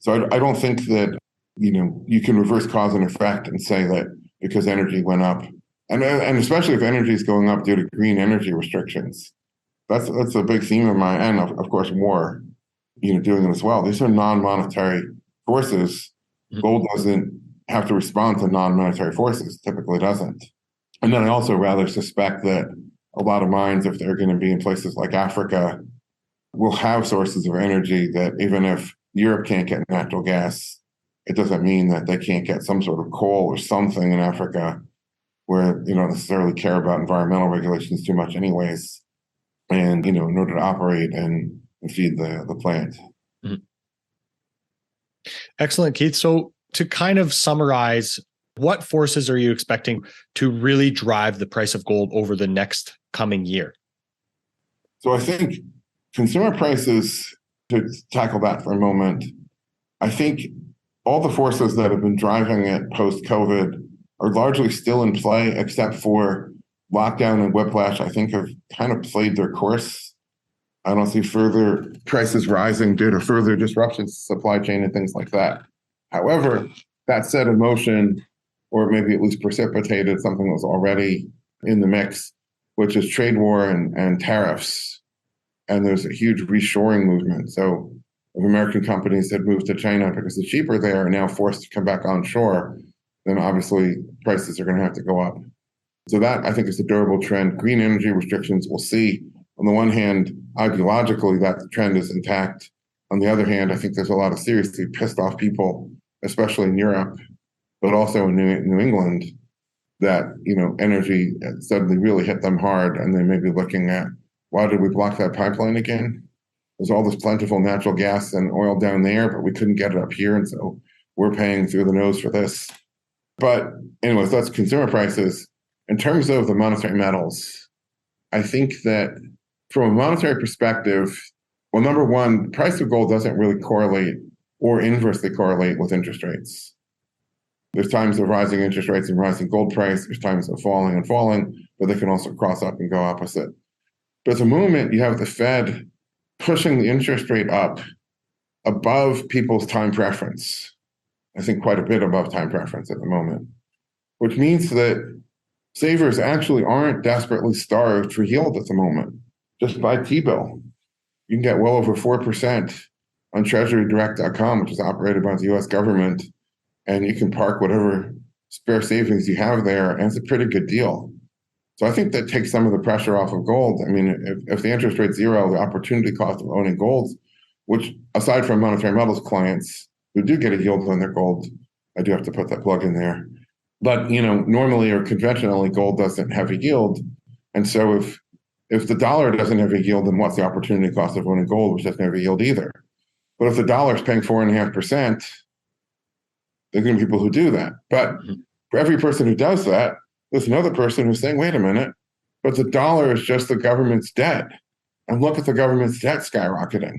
So I don't think that, you can reverse cause and effect and say that because energy went up, and especially if energy is going up due to green energy restrictions. That's a big theme of mine, and of course war, doing it as well. These are non-monetary forces. Gold doesn't have to respond to non-monetary forces, typically doesn't. And then I also rather suspect that a lot of mines, if they're going to be in places like Africa, will have sources of energy that even if Europe can't get natural gas, it doesn't mean that they can't get some sort of coal or something in Africa where they don't necessarily care about environmental regulations too much anyways. And, in order to operate and feed the plant. Excellent, Keith. So to kind of summarize, what forces are you expecting to really drive the price of gold over the next coming year? So I think consumer prices, to tackle that for a moment, I think all the forces that have been driving it post-COVID are largely still in play, except for lockdown and whiplash, I think have kind of played their course. I don't see further prices rising due to further disruptions to supply chain and things like that. However, that set in motion, or maybe at least precipitated something that was already in the mix, which is trade war and tariffs. And there's a huge reshoring movement. So if American companies had moved to China because it's cheaper there and now forced to come back onshore, then obviously prices are going to have to go up. So that, I think, is a durable trend. Green energy restrictions, we'll see. On the one hand, ideologically, that trend is intact. On the other hand, I think there's a lot of seriously pissed off people, especially in Europe, but also in New England, that, energy suddenly really hit them hard. And they may be looking at, why did we block that pipeline again? There's all this plentiful natural gas and oil down there, but we couldn't get it up here. And so we're paying through the nose for this. But anyways, that's consumer prices. In terms of the monetary metals, I think that from a monetary perspective, well, number one, the price of gold doesn't really correlate or inversely correlate with interest rates. There's times of rising interest rates and rising gold price. There's times of falling and falling, but they can also cross up and go opposite. But at the moment, you have the Fed pushing the interest rate up above people's time preference. I think quite a bit above time preference at the moment, which means that savers actually aren't desperately starved for yield at the moment. Just buy T-bill. You can get well over 4% on treasurydirect.com, which is operated by the US government, and you can park whatever spare savings you have there, and it's a pretty good deal. So I think that takes some of the pressure off of gold. I mean, if the interest rate's zero, the opportunity cost of owning gold, which aside from monetary metals clients who do get a yield on their gold, I do have to put that plug in there. But, normally or conventionally, gold doesn't have a yield. And so if the dollar doesn't have a yield, then what's the opportunity cost of owning gold, which doesn't have a yield either? But if the dollar is paying 4.5%, there's going to be people who do that. But for every person who does that, there's another person who's saying, wait a minute, but the dollar is just the government's debt. And look at the government's debt skyrocketing.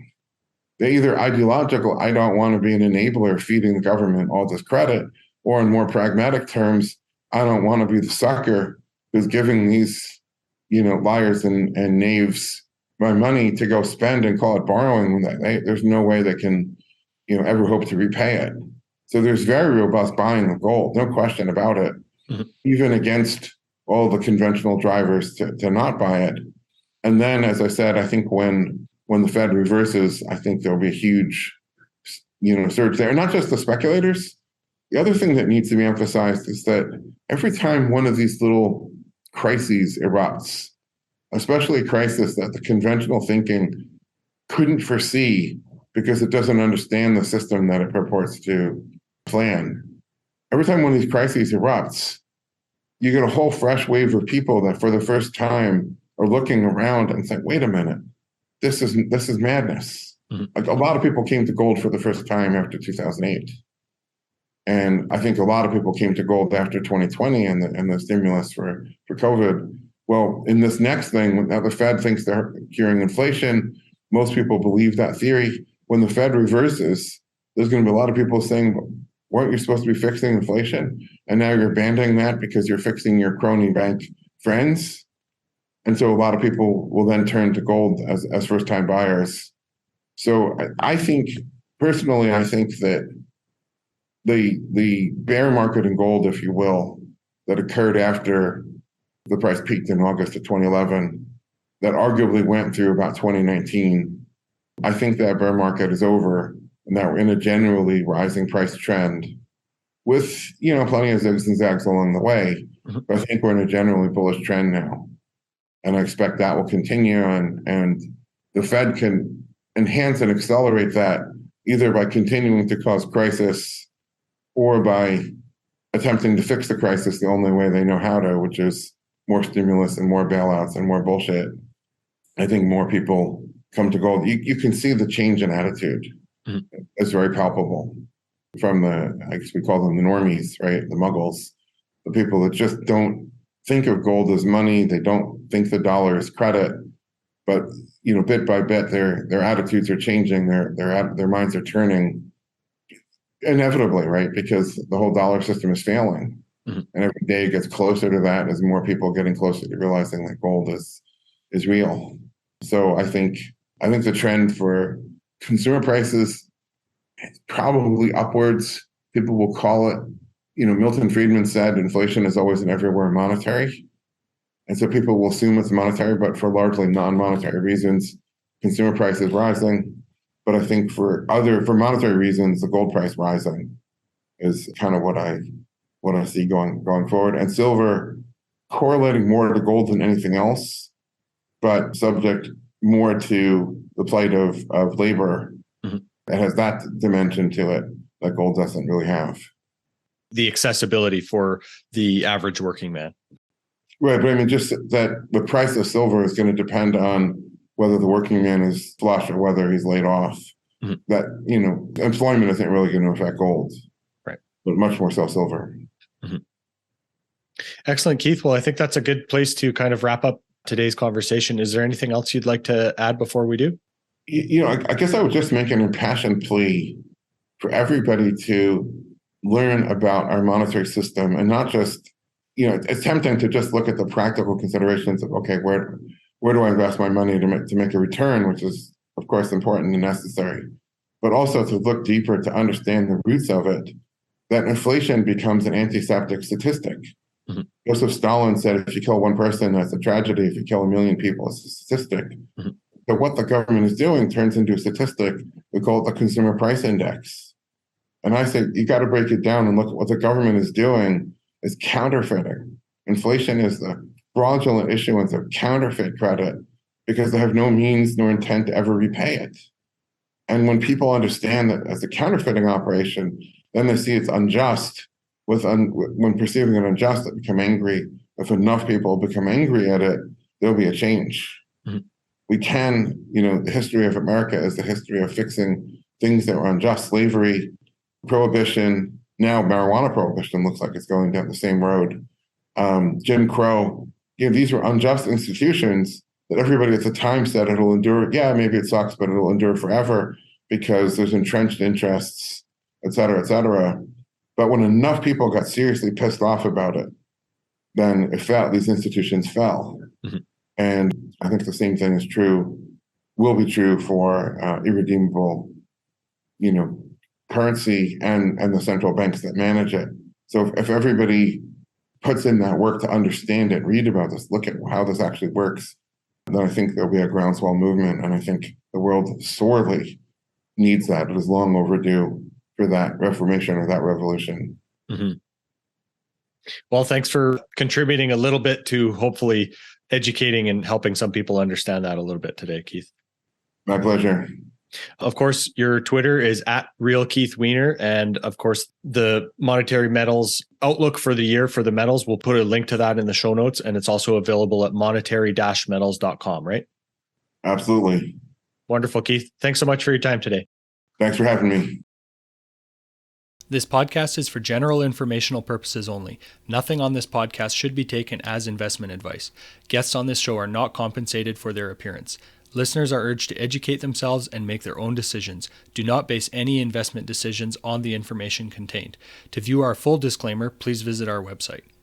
They're either ideological, I don't want to be an enabler feeding the government all this credit, or in more pragmatic terms, I don't want to be the sucker who's giving these, liars and knaves my money to go spend and call it borrowing. There's no way they can, ever hope to repay it. So there's very robust buying of gold, no question about it, even against all the conventional drivers to not buy it. And then, as I said, I think when the Fed reverses, I think there'll be a huge, surge there. And not just the speculators. The other thing that needs to be emphasized is that every time one of these little crises erupts, especially a crisis that the conventional thinking couldn't foresee because it doesn't understand the system that it purports to plan. Every time one of these crises erupts, you get a whole fresh wave of people that for the first time are looking around and saying, wait a minute, this is madness. Mm-hmm. Like a lot of people came to gold for the first time after 2008. And I think a lot of people came to gold after 2020 and the stimulus for COVID. Well, in this next thing, now the Fed thinks they're curing inflation. Most people believe that theory. When the Fed reverses, there's going to be a lot of people saying, weren't you supposed to be fixing inflation? And now you're abandoning that because you're fixing your crony bank friends. And so a lot of people will then turn to gold as first-time buyers. So I think, personally, I think that the bear market in gold, if you will, that occurred after the price peaked in August of 2011, that arguably went through about 2019, I think that bear market is over and that we're in a generally rising price trend with, plenty of zigs and zags along the way. Mm-hmm. But I think we're in a generally bullish trend now. And I expect that will continue and the Fed can enhance and accelerate that either by continuing to cause crisis or by attempting to fix the crisis the only way they know how to, which is more stimulus and more bailouts and more bullshit. I think more people come to gold. You can see the change in attitude. Mm-hmm. It's very palpable from I guess we call them the normies, right? The muggles, the people that just don't think of gold as money. They don't think the dollar is credit, but bit by bit, their attitudes are changing. Their minds are turning inevitably, right? Because the whole dollar system is failing. Mm-hmm. And every day it gets closer to that as more people are getting closer to realizing that gold is real. So I think the trend for consumer prices is probably upwards. People will call it, Milton Friedman said inflation is always and everywhere monetary. And so people will assume it's monetary, but for largely non-monetary reasons, consumer price is rising. But I think for monetary reasons, the gold price rising is kind of what I see going forward. And silver correlating more to gold than anything else, but subject more to the plight of labor. Mm-hmm. It has that dimension to it that gold doesn't really have. The accessibility for the average working man. Right, but I mean, just that the price of silver is going to depend on whether the working man is flush or whether he's laid off. Mm-hmm. That, employment isn't really going to affect gold. Right. But much more so silver. Mm-hmm. Excellent, Keith. Well, I think that's a good place to kind of wrap up today's conversation. Is there anything else you'd like to add before we do? I guess I would just make an impassioned plea for everybody to learn about our monetary system and not just, it's tempting to just look at the practical considerations of, okay, where do I invest my money to make a return, which is, of course, important and necessary, but also to look deeper to understand the roots of it, that inflation becomes an antiseptic statistic. Mm-hmm. Joseph Stalin said, if you kill one person, that's a tragedy. If you kill 1 million people, it's a statistic. Mm-hmm. But what the government is doing turns into a statistic. We call it the consumer price index. And I say, you got to break it down and look at what the government is doing is counterfeiting. Inflation is the fraudulent issuance of counterfeit credit because they have no means nor intent to ever repay it. And when people understand that as a counterfeiting operation, then they see it's unjust. When perceiving it unjust, they become angry. If enough people become angry at it, there'll be a change. Mm-hmm. We can, the history of America is the history of fixing things that were unjust. Slavery, prohibition, now marijuana prohibition looks like it's going down the same road. Jim Crow, these were unjust institutions that everybody at the time said it'll endure. Yeah, maybe it sucks, but it'll endure forever because there's entrenched interests, et cetera, et cetera. But when enough people got seriously pissed off about it, then these institutions fell. Mm-hmm. And I think the same thing will be true for irredeemable, currency and the central banks that manage it. So if everybody puts in that work to understand it, read about this, look at how this actually works, then I think there'll be a groundswell movement. And I think the world sorely needs that. It is long overdue for that reformation or that revolution. Mm-hmm. Well, thanks for contributing a little bit to hopefully educating and helping some people understand that a little bit today, Keith. My pleasure. Of course, your Twitter is at Real Keith Weiner. And of course, the monetary metals outlook for the year for the metals, we'll put a link to that in the show notes. And it's also available at monetary-metals.com, right? Absolutely. Wonderful, Keith. Thanks so much for your time today. Thanks for having me. This podcast is for general informational purposes only. Nothing on this podcast should be taken as investment advice. Guests on this show are not compensated for their appearance. Listeners are urged to educate themselves and make their own decisions. Do not base any investment decisions on the information contained. To view our full disclaimer, please visit our website.